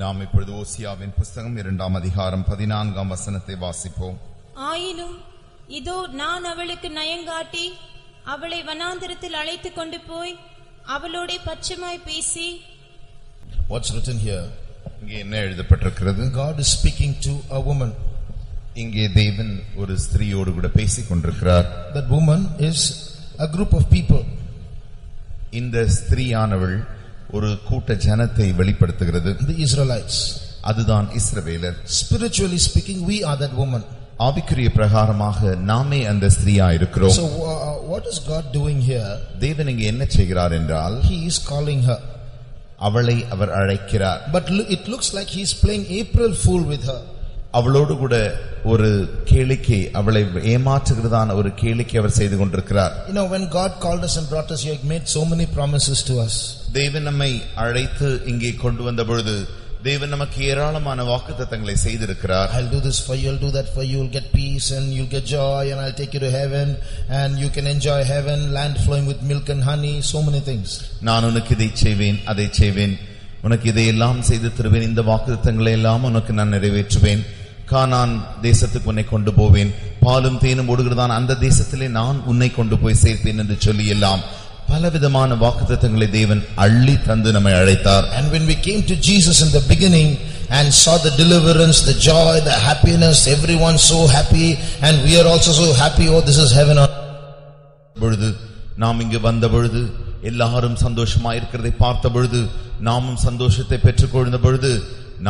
நாம் இப்பொழுது ஓசியாவின் புஸ்தகம் 2ஆம் அதிகாரம் 14ஆம் வசனத்தை வாசிப்போம். ஆயினும் இதோ நான் அவளுக்கு நயங்காட்டி அவளை வனாந்தரத்தில் அழைத்துக் கொண்டு போய் அவளோட பட்சமாய் பேசி. What's written here? இங்கே என்ன எழுதப்பட்டிருக்கிறது? God is speaking to a woman. இங்கே தேவன் ஒரு ஸ்திரீயோடு கூட பேசிக் கொண்டிருக்கிறார். That woman is a group of people. இந்த ஸ்திரீயானவள் ஒரு கூட்ட ஜனத்தை வெளிப்படுத்துகிறது. The Israelites. அதுதான் இஸ்ரவேலர். Spiritually speaking, we are that woman. ஆவிக்குரிய பிரகாரமாக நாமே அந்த ஸ்திரீயா இருக்கிறோம். So what is God doing here? தேவன் இங்கே என்ன செய்கிறார் என்றால், He is calling her. அவளை அவர் அழைக்கிறார். But it looks like he is playing April Fool with her. அவளோடு கூட ஒரு கேளிக்கை, அவளை ஏமாற்றுகிறதான ஒரு கேளிக்கை அவர் செய்து கொண்டிருக்கிறார். You know, when God called us and brought us here, He made so many promises to us. தேவன் நம்மை அழைத்து இங்கே கொண்டு வந்த பொழுது தேவன் நமக்கு ஏராளமான வாக்குத்தத்தங்களை செய்திருக்கிறார். I'll do this for you, I'll do that for you, you'll get peace and you'll get joy and I'll take you to heaven and you can enjoy heaven, land flowing with milk and honey, so many things. நான் உனக்கு இதை செய்வேன், அதை செய்வேன், உனக்கு இதையெல்லாம் செய்து தருவேன், இந்த வாக்குத்தத்தங்களை எல்லாம் உனக்கு நான் நிறைவேற்றுவேன், கானான் தேசத்துக்கு உன்னை கொண்டு போவேன், பாலும் தேனும் ஓடுகிறதான அந்த தேசத்திலே நான் உன்னை கொண்டு போய் சேர்ப்பேன் என்று சொல்லி எல்லாம் பலவிதமான வாக்குத்தத்தங்களை தேவன் அள்ளி தந்து நம்மை அழைத்தார். And when we came to Jesus in the beginning and saw the deliverance, the joy, the happiness, everyone so happy and we are also so happy, oh this is heaven. பொழுது நாம் இங்கு வந்த பொழுது எல்லாரும் சந்தோஷமா இருக்கிறதை பார்த்த பொழுது நாமும் சந்தோஷத்தை பெற்றுக்கொண்ட பொழுது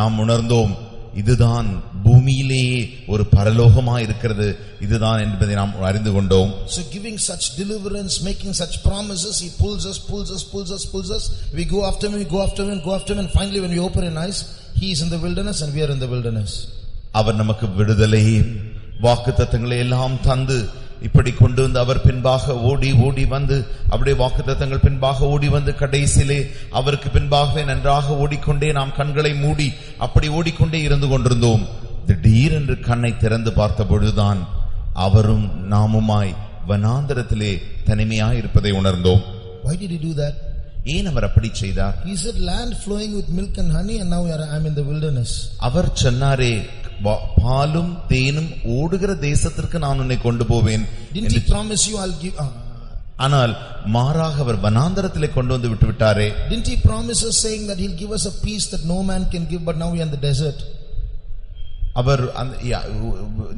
நாம் உணர்ந்தோம், இதுதான் பூமியிலேயே ஒரு பரலோகமா இருக்கிறது, இதுதான் என்பதை நாம் அறிந்து கொண்டோம். So giving such deliverance, making such promises, He pulls us. We go after Him, and finally when we open our eyes, He is in the wilderness and we are in the wilderness. அவர் நமக்கு விடுதலையும் வாக்குத்தத்தங்களை எல்லாம் தந்து இப்படி கொண்டு வந்து அவர் பின்பாக ஓடி வந்து அப்படியே வாக்குத்தத்தங்கள் பின்பாக ஓடி வந்து கடைசியிலே அவருக்கு பின்பாகவே நன்றாக ஓடிக்கொண்டே நாம் கண்களை மூடி அப்படி ஓடிக்கொண்டே இருந்து கொண்டிருந்தோம். திடீரென்று கண்ணை திறந்து பார்த்த பொழுதுதான் அவரும் நாமுமாய் வனாந்தரத்திலே தனிமையாய் இருப்பதை உணர்ந்தோம். Why did He do that? ஏன் அவர் அப்படி செய்தார்? He said land flowing with milk and honey and now I am in the wilderness. அவர் சொன்னாரே, பாலும் தேனும் ஓடுகிற தேசத்திற்கு நான் உன்னை கொண்டு போவேன். Didn't He promise you I'll give? ஆனால் மாறாக அவர் வனாந்தரத்திலே கொண்டு வந்து விட்டு விட்டாரே. Didn't He promise us saying that He'll give us a peace that no man can give, but now we are in the desert? அவர்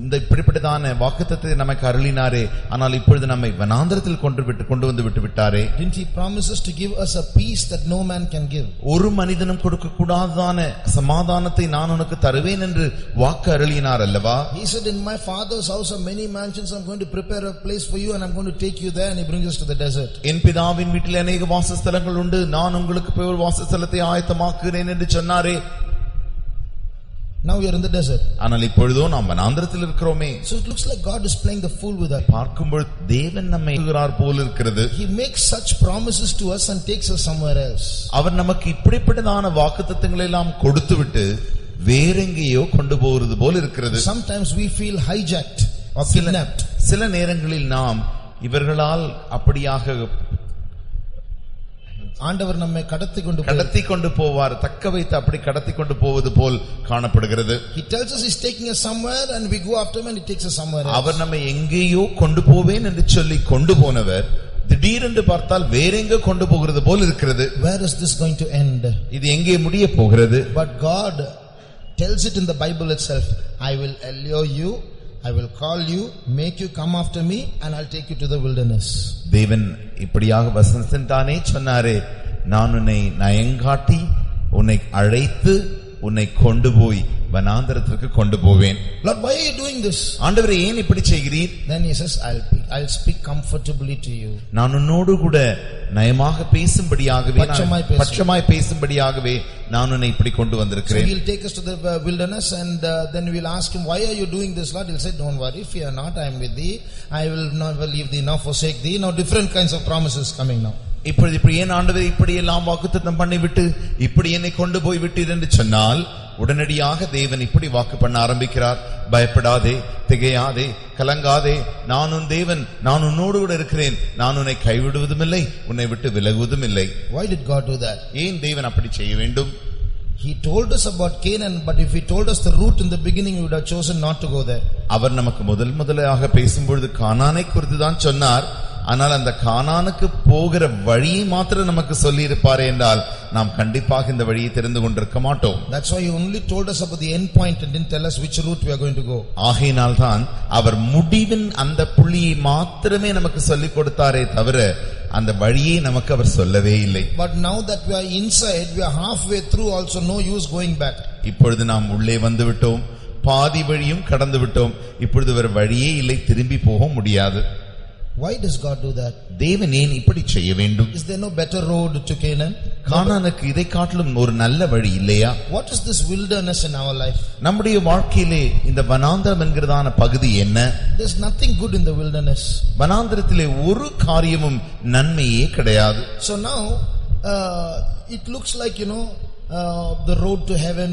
இந்த இப்படிப்பட்டதான வாக்குத்தத்தத்தை நமக்கு அருளினாரே, ஆனால் இப்பொழுது நம்மை வனாந்தரத்தில் கொண்டு வந்து விட்டு விட்டாரே. Didn't He promise us to give us a peace that no man can give? ஒரு மனிதனும் கொடுக்க கூடாததான சமாதானத்தை நான் உனக்கு தருவேன் என்று வாக்கு அருளினார் அல்லவா? He said, in my Father's house are many mansions, I'm going to prepare a place for you and I'm going to take you there, and He brings us to the desert. என் பிதாவின் வீட்டில் அநேக வாசஸ்தலங்கள் உண்டு, நான் உங்களுக்கு போய் ஒரு வாசஸ்தலத்தை ஆயத்தமாக்குகிறேன் என்று சொன்னாரே. Now we are in the desert. ஆனால் இப்பொழுதோ நாம் வனாந்தரத்தில் இருக்கிறோமே. So it looks like God is playing the fool with us. பார்க்கும்போது தேவன் நம்மை ஏவுகிறார் போல் இருக்கிறது. He makes such promises to us and takes us somewhere else. அவர் நமக்கு இப்படிப்பட்டதான வாக்குத்தத்தங்களை எல்லாம் கொடுத்துவிட்டு வேறெங்கேயோ கொண்டு போகிறது போல் இருக்கிறது. Sometimes we feel hijacked or kidnapped. சில நேரங்களில் நாம் இவர்களால் அப்படியாக ஆண்டவர் நம்மை கடத்தி கொண்டு போவார், தக்க வைத்து அப்படி கடத்தி கொண்டு போவது போல் காணப்படுகிறது. He tells us He's taking us somewhere and we go after Him and He takes us somewhere else. அவர் நம்மை எங்கேயோ கொண்டு போவேன் என்று சொல்லி கொண்டு போனவர் திடீரென்று பார்த்தால் வேறெங்க கொண்டு போகிறது போல் இருக்கிறது. Where is this going to end? இது எங்கே முடிய போகிறது? But God tells it in the Bible itself. I will allure you, I will call you, make you come after me and I'll take you to the wilderness. தேவன் இப்படியாக வசனத்தின் தானே சொன்னாரே, நான் உன்னை நயங்காட்டி உன்னை அழைத்து உன்னை கொண்டு போய் வனாந்தரத்திற்கு கொண்டு போவேன். Lord, why are you doing this? ஆண்டவரே ஏன் இப்படி செய்கிறீர்? Then He says, I'll speak comfortably to you. நான் உன்னோடு கூட நயமாக பேசும்படியாகவே, பட்சமாய் பேசும்படியாகவே நான் உன்னை இப்படி கொண்டு வந்திருக்கிறேன். So He'll take us to the wilderness and then we'll ask Him, why are you doing this, Lord? He'll say, don't worry, fear not, I am with thee, I will never leave thee nor forsake thee. Now different kinds of promises coming now. இப்படி ஏன் ஆண்டவரே இப்படி எல்லாம் வாக்குத்தத்தம் பண்ணிவிட்டு இப்படி என்னை கொண்டு போய் விட்டீர் என்று சொன்னால், உடனடியாக தேவன் இப்படி வாக்கு பண்ண ஆரம்பிக்கிறார். பயப்படாதே, திகையாதே, கலங்காதே, நான் உன் தேவன், நான் உன்னோடு கூட இருக்கிறேன், நான் உன்னை கைவிடுவதும் இல்லை, உன்னை விட்டு விலகுவதும் இல்லை. Why did God do that? ஏன் தேவன் அப்படி செய்ய வேண்டும்? He told us about Canaan, but if he told us the route in the beginning, we would have chosen not to go there. அவர் நமக்கு முதலாக பேசும்பொழுது கானானை குறித்து தான் சொன்னார். ஆனால் அந்த கானானுக்கு போகிற வழியை மாத்திரம் நமக்கு சொல்லி இருப்பாரே என்றால் நாம் கண்டிப்பாக இந்த வழியை தெரிந்து கொண்டிருக்க மாட்டோம். That's why he only told us about the end point and didn't tell us which route we are going to go. ஆகையினால் தான் அவர் முடிவின் அந்த புள்ளியை மாத்திரமே நமக்கு சொல்லிக் கொடுத்தாரே தவிர அந்த வழியை நமக்கு அவர் சொல்லவே இல்லை. But now that we are inside, we are halfway through, also no use going back. இப்பொழுது நாம் உள்ளே வந்து விட்டோம், பாதி வழியும் கடந்து விட்டோம். இப்பொழுது வேற வழியே இல்லை, திரும்பி போக முடியாது. Why does God do that? தேவன் ஏன் இப்படி செய்ய வேண்டும்? Is there no better road to Canaan? கானானுக்கு இதை காட்டிலும் ஒரு நல்ல வழி இல்லையா? What is this wilderness in our life? நம்முடைய வாழ்க்கையிலே இந்த வனாந்தரம் என்கிறதான பகுதி என்ன? There's nothing good in the wilderness. வனாந்தரத்திலே ஒரு காரியமும் நன்மையே கிடையாது. So now it looks like, the road to heaven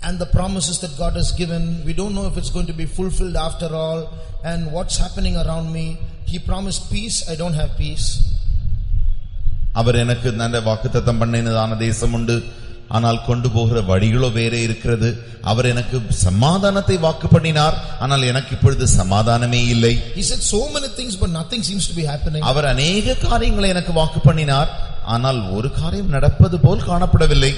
and the promises that God has given. We don't know if it's going to be fulfilled after all, and what's happening around me. He promised peace, I don't have peace. அவர் எனக்கு நல்ல வாக்குத்தத்தம் பண்ணினதான தேசம் உண்டு, ஆனால் கொண்டு போகிற வழிகளோ வேற இருக்கிறது. அவர் எனக்கு சமாதானத்தை வாக்கு பண்ணினார், ஆனால் எனக்கு இப்பொழுது சமாதானமே இல்லை. He said so many things, but nothing seems to be happening. அவர் அநேக காரியங்களை எனக்கு வாக்கு பண்ணினார், ஆனால் ஒரு காரியம் நடப்பது போல் காணப்படவில்லை.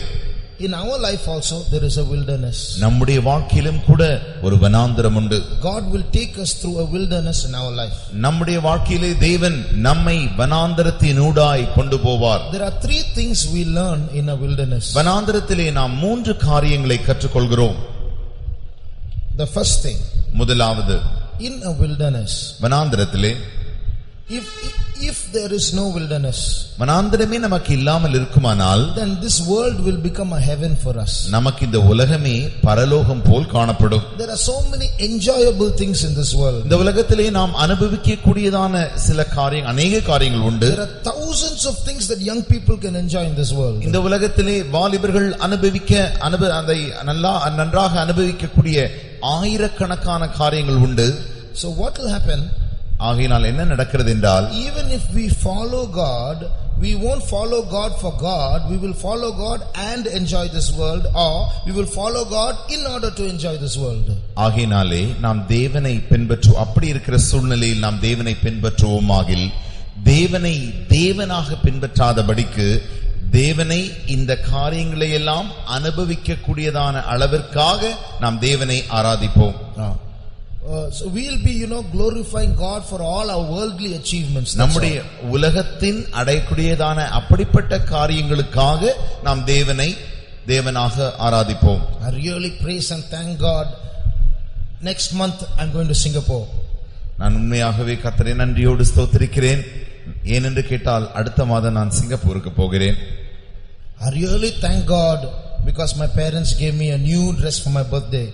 In our life also there is a wilderness. நம்முடைய வாழ்க்கையிலும் கூட ஒரு வனாந்தரம் உண்டு. God will take us through a wilderness in our life. நம்முடைய வாழ்க்கையிலே தேவன் நம்மை வனாந்தரத்தினூடாய் கொண்டு போவார். There are 3 things we learn in a wilderness. வனாந்தரத்திலே நாம் 3 காரியங்களை கற்றுக்கொள்கிறோம். The first thing, முதலாவது, in a wilderness, வனாந்தரத்திலே if there is no wilderness, வனாந்தரமே நமக்கு இல்லாமல் இருக்குமானால், then this world will become a heaven for us. நமக்கு இந்த உலகமே பரலோகம் போல் காணப்படும். There are so many enjoyable things in this world. இந்த உலகத்திலே நாம் அனுபவிக்க கூடியதான சில காரியங்கள், அநேக காரியங்கள் உண்டு. There are thousands of things that young people can enjoy in this world. இந்த உலகத்திலே வாலிபர்கள் அதை நன்றாக அனுபவிக்க கூடிய ஆயிரக்கணக்கான காரியங்கள் உண்டு. So what will happen? ஆகையினால் என்ன நடக்கிறது என்றால், even if we follow God, we won't follow God for God, we will follow God and enjoy this world, or we will follow God in order to enjoy this world. ஆகையினாலே நாம் தேவனை அப்படி இருக்கிற சூழ்நிலையில் நாம் தேவனை பின்பற்றுவோமாகில், தேவனை தேவனாக பின்பற்றாதபடிக்கு தேவனை இந்த காரியங்களை எல்லாம் அனுபவிக்க கூடியதான அளவிற்காக நாம் தேவனை ஆராதிப்போம். So we'll be glorifying God for all our worldly achievements. நம்முடைய உலகத்தின் அடையக்கூடியதான அப்படிப்பட்ட காரியங்களுக்காக நாம் தேவனாக ஆராதிப்போம். I really praise and thank God. Next month I'm going to Singapore. நான் உண்மையாகவே கர்த்தரை நன்றியோடு ஸ்தோத்திரிக்கிறேன். ஏனென்று கேட்டால் அடுத்த மாதம் நான் சிங்கப்பூருக்கு போகிறேன். I really thank God because my parents gave me a new dress for my birthday.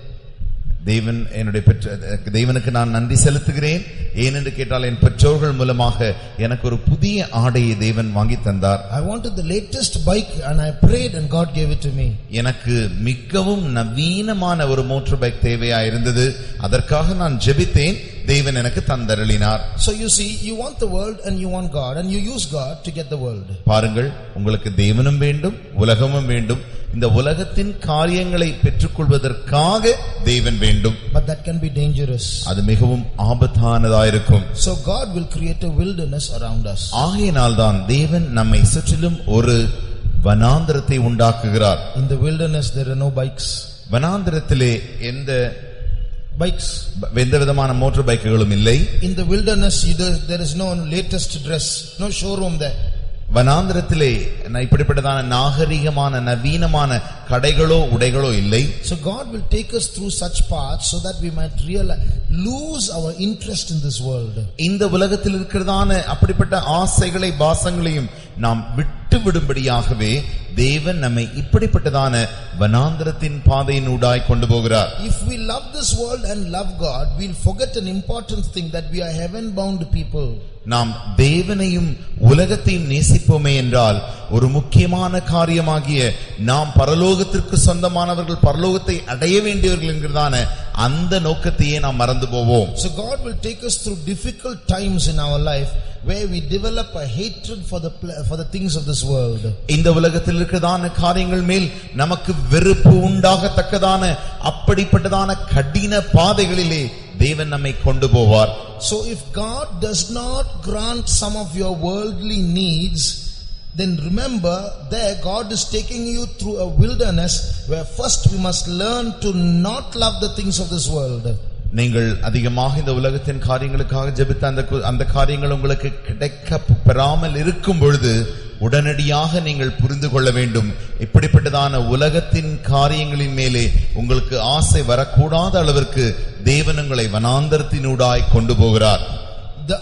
தேவனுக்கு நான் நன்றி செலுத்துகிறேன். ஏனென்று கேட்டால் என் பெற்றோர்கள் மூலமாக எனக்கு ஒரு புதிய ஆடையை தேவன் வாங்கி தந்தார். I wanted the latest bike and I prayed and God gave it to me. எனக்கு மிகவும் நவீனமான ஒரு மோட்டார் பைக் தேவையா இருந்தது. அதற்காக நான் ஜெபித்தேன், தேவன் எனக்கு தந்தருளினார். So you see, you want the world and you want God, and you use God to get the world. பாருங்கள், உங்களுக்கு தேவனும் வேண்டும், உலகமும் வேண்டும். இந்த உலகத்தின் காரியங்களை பெற்றுக்கொள்வதற்காக தேவன் வேண்டும். But that can be dangerous. அது மிகவும் ஆபத்தானதாயிருக்கும். So God will create a wilderness around us. ஆகையினால் தான் தேவன் நம்மை சுற்றிலும் ஒரு வனாந்தரத்தை உண்டாக்குகிறார். In the wilderness there are no bikes. வனாந்தரத்திலே எந்த விதமான மோட்டார் பைக்குகளும் இல்லை. In the wilderness there is no latest dress, no showroom there. வனாந்தரத்திலே இப்படிப்பட்டதான நாகரிகமான நவீனமான கடைகளோ உடைகளோ இல்லை. So God will take us through such paths so that we might lose our interest in this world. இந்த உலகத்தில் இருக்கிறதான அப்படிப்பட்ட ஆசைகளை பாசங்களையும் நாம் விட்டு விடும்படியாகவே தேவன் நம்மை இப்படிப்பட்டதான வனாந்தரத்தின் பாதையினூடாய் கொண்டு போகிறார். If we love this world and love God, we'll forget an important thing, that we are heaven bound people. நாம் தேவனையும் உலகத்தையும் நேசிப்போமே என்றால் ஒரு முக்கியமான காரியமாகிய நாம் பரலோகத்திற்கு சொந்தமானவர்கள், பரலோகத்தை அடைய வேண்டியவர்கள் என்கிறதான அந்த நோக்கத்தையே நாம் மறந்து போவோம். So God will take us through difficult times in our life where we develop a hatred for the things of this world. இந்த உலகத்தில் இருக்கிறதான காரியங்கள் மேல் நமக்கு வெறுப்பு உண்டாகத்தக்கதான அப்படிப்பட்டதான கடின பாதைகளிலே தேவன் நம்மை கொண்டு போவார். So if God does not grant some of your worldly needs, then remember there God is taking you through a wilderness where first we must learn to not love the things of this world. நீங்கள் அதிகமாக இந்த உலகத்தின் காரியங்களுக்காக ஜெபித்த அந்த காரியங்கள் உங்களுக்கு கிடைக்க பெறாமல் இருக்கும் பொழுது உடனடியாக நீங்கள் புரிந்து கொள்ள வேண்டும், இப்படிப்பட்டதான உலகத்தின் காரியங்களின் மேலே உங்களுக்கு ஆசை வரக்கூடாத அளவிற்கு தேவன் உங்களை வனாந்தரத்தினூடாய் கொண்டு போகிறார்.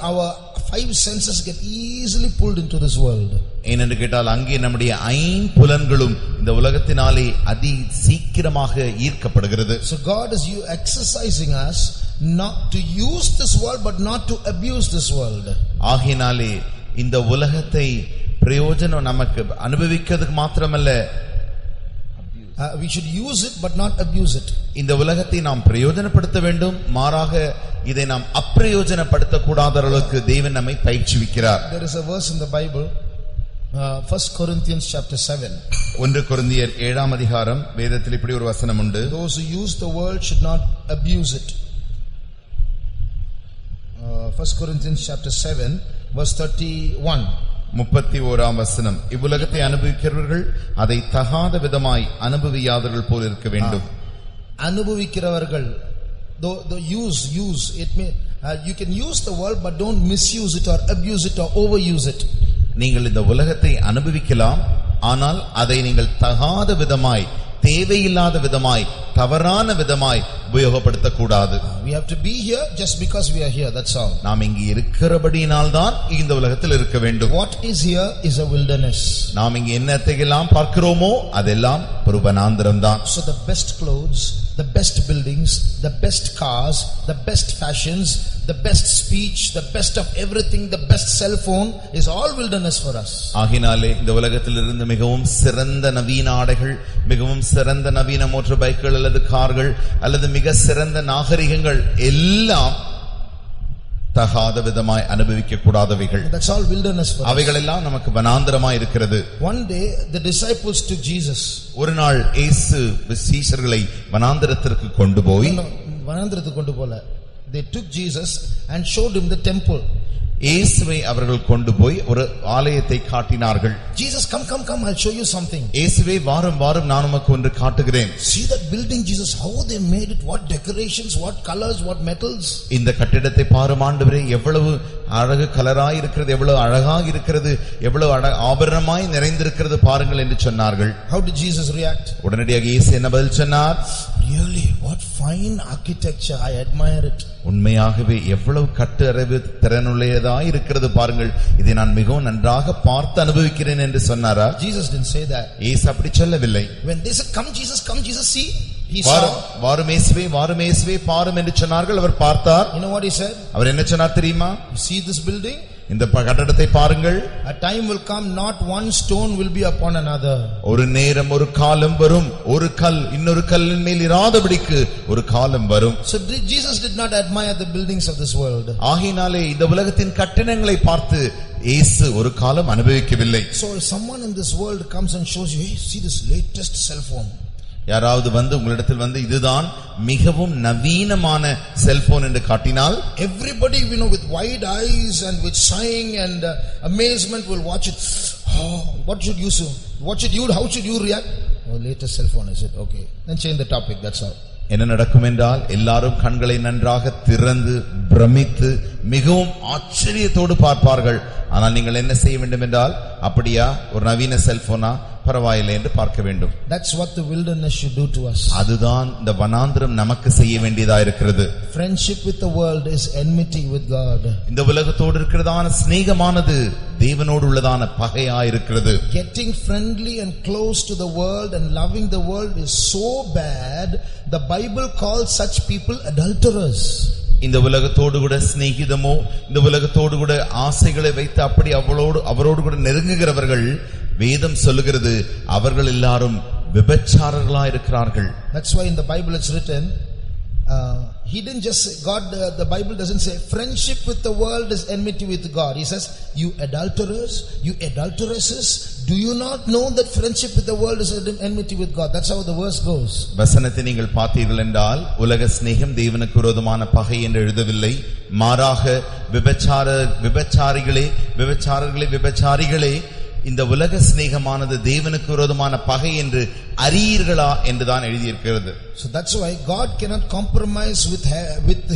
Our five senses get easily pulled into this world. ஏனென்று கேட்டால் அங்கே நம்முடைய ஐம்புலன்களும் இந்த உலகத்தினாலே அதி சீக்கிரமாக ஈர்க்கப்படுகிறது. So God is exercising us not to use this world but not to abuse this world. ஆகையினாலே இந்த உலகத்தை பிரயோஜனம் நமக்கு அனுபவிக்கிறதுக்கு மாத்திரமல்ல, we should use it but not abuse it. இந்த உலகத்தை நாம் பிரயோஜனப்படுத்த வேண்டும், மாறாக இதை நாம் அப்பிரயோஜனப்படுத்த கூடாத அளவுக்கு தேவன் நம்மை பயிற்சிவிக்கிறார். There is a verse in the Bible, 1 Corinthians chapter 7. 1 கொரிந்தியர் 7ஆம் அதிகாரம் வேதத்தில் இப்படி ஒரு வசனம் உண்டு. Those who use the world should not abuse it. 1 Corinthians chapter 7 verse 31. 31ஆம் வசனம், இவ்வுலகத்தை அனுபவிக்கிறவர்கள் அதை தகாத விதமாய் அனுபவியாதவர்கள் போல் இருக்க வேண்டும். அனுபவிக்கிறவர்கள், the use it may you can use the world but don't misuse it or abuse it or overuse it. நீங்கள் இந்த உலகத்தை அனுபவிக்கலாம், ஆனால் அதை நீங்கள் தகாத விதமாய், தேவையில்லாத விதமாய், தவறான விதமாய் உபயோகப்படுத்த கூடாது. We have to be here just because we are here, that's all. நாம் இங்கே இருக்கிறபடியினால் தான் இந்த உலகத்தில் இருக்க வேண்டும். What is here is a wilderness. நாம் இங்கே என்னத்தையெல்லாம் பார்க்கிறோமோ அதெல்லாம் ஒரு வனாந்தரம் தான். So the best clothes, the best buildings, the best cars, the best fashions, the best speech, the best of everything, the best cell phone is all wilderness for us. ஆகினாலே இந்த உலகத்தில் இருந்து மிகவும் சிறந்த நவீன ஆடைகள், மிகவும் சிறந்த நவீன மோட்டார் பைக்குகள் அல்லது கார்கள் அல்லது மிக சிறந்த நாகரிகங்கள் எல்லாம் தகாத விதமாய் அனுபவிக்க கூடாதவைகள். That's all wilderness for us. அவைகள் எல்லாம் நமக்கு வனாந்தரமாய் இருக்கிறது. One day the disciples took Jesus. ஒரு நாள் இயேசு சீஷர்களை வனாந்தரத்திற்கு கொண்டு போய், வனாந்தரத்துக்கு கொண்டு போல, they took Jesus and showed him the temple. இயேசுவை அவர்கள் கொண்டு போய் ஒரு ஆலயத்தை காட்டினார்கள். Jesus, come, I'll show you something. இயேசுவே வாரும் வாரும், நான் உமக்கு ஒன்று காட்டுகிறேன். See that building, Jesus, how they made it, what decorations, what colors, what metals. இந்த கட்டிடத்தை பாரும் ஆண்டவரே, எவ்வளவு அழகு கலராய் இருக்கிறது, எவ்வளவு அழகாக இருக்கிறது, எவ்வளவு ஆபரணமாய் நிறைந்திருக்கிறது பாருங்கள் என்று சொன்னார்கள். How did Jesus react? உடனடியாக இயேசு என்ன பதில் சொன்னார்? Really, what fine architecture, I admire it. உண்மையாகவே எவ்வளவு கட்டு அறிவு திறனுள்ளதாய் இருக்கிறது பாருங்கள், இதை நான் மிகவும் நன்றாக பார்த்து அனுபவிக்கிறேன் என்று சொன்னாரா? Jesus didn't say that. இயேசு அப்படி சொல்லவில்லை. When they said, come Jesus, see, he வாரும் இயேசுவே பாரும் என்று சொன்னார்கள். அவர் பார்த்தார். You know what he said? அவர் என்ன சொன்னார் தெரியுமா? You see this building? இந்த கட்டடத்தை பாருங்கள். A time will come, not one stone will be upon another. ஒரு நேரம், ஒரு காலம் வரும், ஒரு கல் இன்னொரு கல்லின் மேல் இராதபடிக்கு ஒரு காலம் வரும். So Jesus did not admire the buildings of this world. ஆகையினாலே இந்த உலகத்தின் கட்டிடங்களை பார்த்து இயேசு ஒரு காலம் அனுபவிக்கவில்லை. So if someone in this world comes and shows you, hey, see this latest cell phone. யாராவது வந்து உங்களிடத்தில் வந்து இதுதான் மிகவும் நவீனமான செல்போன் என்று காட்டினால், everybody with wide eyes and with sighing and amazement will watch it. Oh, what should you do? How should you react? Oh, latest cell phone, is it? Okay, then change the topic, that's all. என்ன நடக்கும் என்றால், எல்லாரும் கண்களை நன்றாக திறந்து பிரமித்து மிகவும் ஆச்சரியத்தோடு பார்ப்பார்கள். ஆனால் நீங்கள் என்ன செய்ய வேண்டும் என்றால், அப்படியா, ஒரு நவீன செல்போனா, பரவாயில்லை என்று பார்க்க வேண்டும். That's what the wilderness should do to us. அதுதான் இந்த வனாந்தரம் நமக்கு செய்ய வேண்டியதா இருக்கிறது. Friendship with the world is enmity with God. இந்த உலகத்தோடு இருக்கிறதான சிநேகமானது தேவனோடு உள்ளதான பகையா இருக்கிறது. Getting friendly and close to the world and loving the world is so bad, the Bible calls such people adulterers. இந்த உலகத்தோடு கூட சிநேகிதமோ, இந்த உலகத்தோடு கூட ஆசைகளை வைத்து அப்படி அவரோடு கூட நெருங்குகிறவர்கள், வேதம் சொல்லுகிறது, அவர்கள் எல்லாரும் விபச்சாரர்களா இருக்கிறார்கள். That's why in the Bible it's written, He didn't just say, God, the Bible doesn't say friendship with the world is enmity with God. He says, you adulterers, you adulteresses, do you not know that friendship with the world is enmity with God? That's how the verse goes. வசனத்தை நீங்கள் பார்த்தீர்கள் என்றால் உலக சிநேகம் தேவனுக்கு விரோதமான பகை என்று எழுதவில்லை. மாறாக விபச்சாரிகளே இந்த உலக சிநேகமானது தேவனுக்கு விரோதமான பகை என்று அறியீர்களா என்றுதான் எழுதியிருக்கிறது. So that's why God cannot compromise with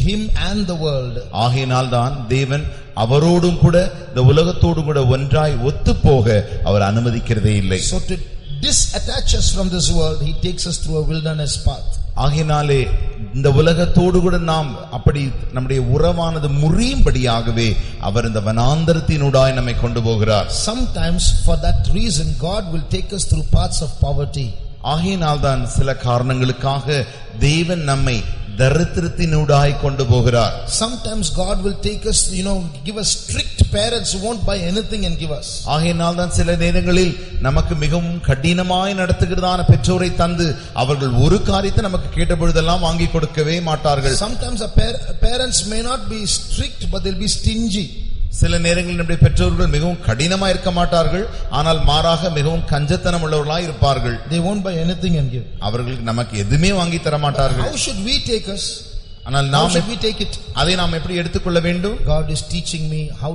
him and the world. ஆகையினால் தான் தேவன் அவரோடும் கூட இந்த உலகத்தோடும் கூட ஒன்றாய் ஒத்துப்போக அவர் அனுமதிக்கிறதே இல்லை. So to disattach us from this world, he takes us through a wilderness path. ஆகையினாலே இந்த உலகத்தோடு கூட நாம் அப்படி நம்முடைய உறவானது முறியும்படியாகவே அவர் இந்த வனாந்தரத்தினூடாய் நம்மை கொண்டு போகிறார். Sometimes for that reason God will take us through paths of poverty. ஆகையினால் தான் சில காரணங்களுக்காக தேவன் நம்மை தரித்திரத்தினூடாய் கொண்டு போகிறார். Sometimes God will take us, give us strict parents who won't buy anything and give us. ஆகையினால் தான் சில நேரங்களில் நமக்கு மிகவும் கடினமாய் நடத்துகிறதான பெற்றோரை தந்து அவர்கள் ஒரு காரியத்தை நமக்கு கேட்ட பொழுதெல்லாம் வாங்கி கொடுக்கவே மாட்டார்கள். Sometimes our parents may not be strict, but they'll be stingy. சில நேரங்களில் நம்முடைய பெற்றோர்கள் மிகவும் கடினமா இருக்க மாட்டார்கள், ஆனால் மாறாக மிகவும் கஞ்சத்தனம் உள்ளவர்களாய் இருப்பார்கள். They won't buy anything and give. அவர்களுக்கு நமக்கு எதுவுமே வாங்கி தர மாட்டார்கள். How should we take us? ஆனால் How should we take it? அதை நாம் எப்படி எடுத்துக்கொள்ள வேண்டும்? God is teaching me how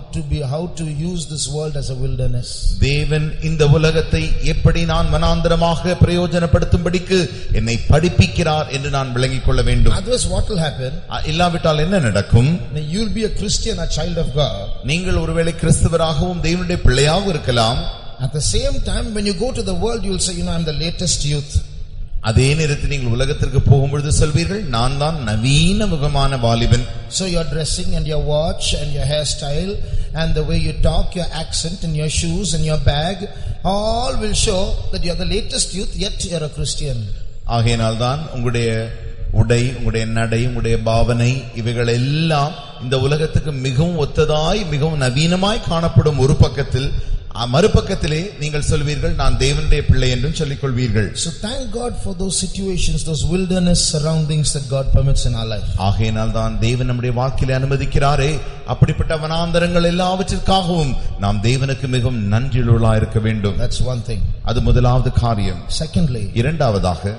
to use this world as a wilderness. தேவன் இந்த உலகத்தை எப்படி நான் வனாந்தரமாக பிரயோஜனப்படுத்தும்படிக்கு என்னை படிப்பிக்கிறார் என்று நான் விளங்கிக் கொள்ள வேண்டும். Otherwise what will happen? இல்லாவிட்டால் என்ன நடக்கும்? You will be a Christian, a child of God. நீங்கள் ஒருவேளை கிறிஸ்தவராகவும் தேவனுடைய பிள்ளையாகவும் இருக்கலாம். At the same time, when you go to the world, you will say, I'm the latest youth. அதே நேரத்தில் நீங்கள் உலகத்திற்கு போகும்பொழுது சொல்வீர்கள், நான் தான் நவீன முகமான வாலிபன். So your dressing and your watch and your hairstyle and the way you talk, your accent and your shoes and your bag, all will show that you are the latest youth, yet you are a Christian. ஆகையினால் தான் உங்களுடைய உடை, உங்களுடைய நடை, உங்களுடைய பாவனை இவைகள் எல்லாம் இந்த உலகத்துக்கு மிகவும் ஒத்ததாய் மிகவும் நவீனமாய் காணப்படும் ஒரு பக்கத்தில், மறுபக்கத்திலே நீங்கள் சொல்வீர்கள், நான் தேவனுடைய பிள்ளை என்றும் சொல்லிக் கொள்வீர்கள். So thank God for those situations, those wilderness surroundings that God permits in our life. ஆகையினால் தான் தேவன் நம்முடைய வாழ்க்கையிலே அனுமதிக்கிறாரே, அப்படிப்பட்ட வனாந்தரங்கள் எல்லாவற்றிற்காகவும் நாம் தேவனுக்கு மிகவும் நன்றியுள்ளவர்களாய் இருக்க வேண்டும். That's one thing. அது முதலாவது காரியம். Secondly, இரண்டாவதாக,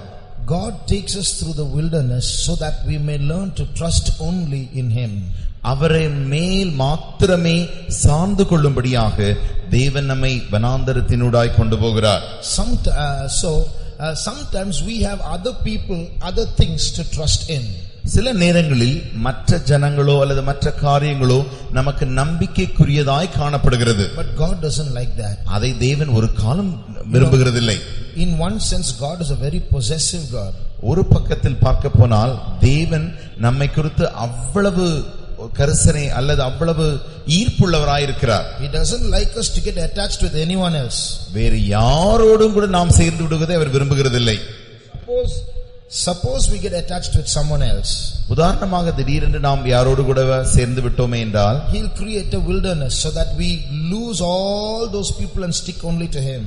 God takes us through the wilderness so that we may learn to trust only in him. அவரை மேல் மாத்திரமே சார்ந்து கொள்ளும்படியாக தேவன் நம்மை வனாந்தரத்தினூடாய் கொண்டு போகிறார். Sometimes we have other people, other things to trust in. சில நேரங்களில் மற்ற ஜனங்களோ அல்லது மற்ற காரியங்களோ நமக்கு நம்பிக்கைக்குரியதாய் காணப்படுகிறது. But God doesn't like that. அதை தேவன் ஒரு காலம் விரும்புகிறதில்லை. In one sense, God is a very possessive God. ஒரு பக்கத்தில் பார்க்க போனால் தேவன் நம்மை குறித்து அவ்வளவு கரிசனை அல்லது அவ்வளவு ஈர்ப்புள்ளவராயிருக்கிறார். He doesn't like us to get attached with anyone else. வேறு யாரோடும் கூட நாம் சேர்ந்து விடுவதை அவர் விரும்புகிறதில்லை. Suppose we get attached with someone else. உதாரணமாக திடீரென்று நாம் யாரோடு கூட சேர்ந்து விட்டோமே என்றால், He'll create a wilderness so that we lose all those people and stick only to him.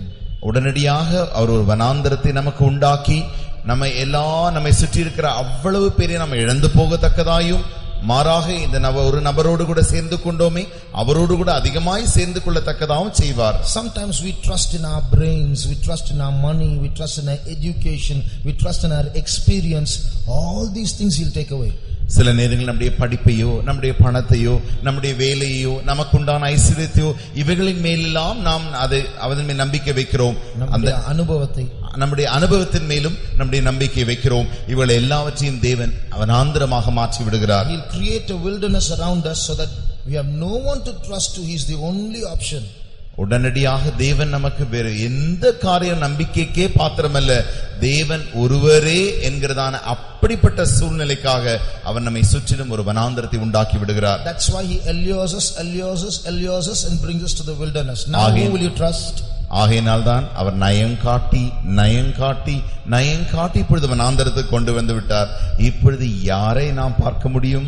உடனடியாக அவர் ஒரு வனாந்தரத்தை நமக்கு உண்டாக்கி நம்மை சுற்றி இருக்கிற அவ்வளவு பேரை நம்ம இழந்து போகத்தக்கதாயும், மாறாக இந்த ஒரு நபரோடு கூட சேர்ந்து கொண்டோமே அவரோடு கூட அதிகமாய் சேர்ந்து கொள்ளத்தக்கதாகவும் செய்வார். Sometimes we trust in our brains, we trust in our money, we trust in our education, we trust in our experience. All these things he'll take away. சில நேரங்களில் நம்முடைய படிப்பையோ, நம்முடைய பணத்தையோ, நம்முடைய வேலையோ, நமக்குண்டான ஐஸ்வர்யத்தையோ இவைகளின் மேலெல்லாம் நாம் அதன் மேல் நம்பிக்கை வைக்கிறோம். அந்த நம்முடைய அனுபவத்தின் மேலும் நம்முடைய நம்பிக்கை வைக்கிறோம். இவளை எல்லாவற்றையும் தேவன் வனாந்தரமாக மாற்றி விடுகிறார். He'll create a wilderness around us so that we have no one to trust to. He's the only option. உடனடியாக தேவன் நமக்கு வேறு எந்த காரியம் நம்பிக்கைக்கே பாத்திரமல்ல, தேவன் ஒருவரே என்கிறதான அப்படிப்பட்ட சூழ்நிலைக்காக அவர் நம்மை சுற்றிலும் ஒரு வனாந்தரத்தை உண்டாக்கி விடுகிறார். That's why he allures us and brings us to the wilderness. Now who will you trust? ஆகையினால் தான் அவர் நயம் காட்டி இப்பொழுது வனாந்தரத்துக்கு கொண்டு வந்து விட்டார். இப்பொழுது யாரை நாம் பார்க்க முடியும்?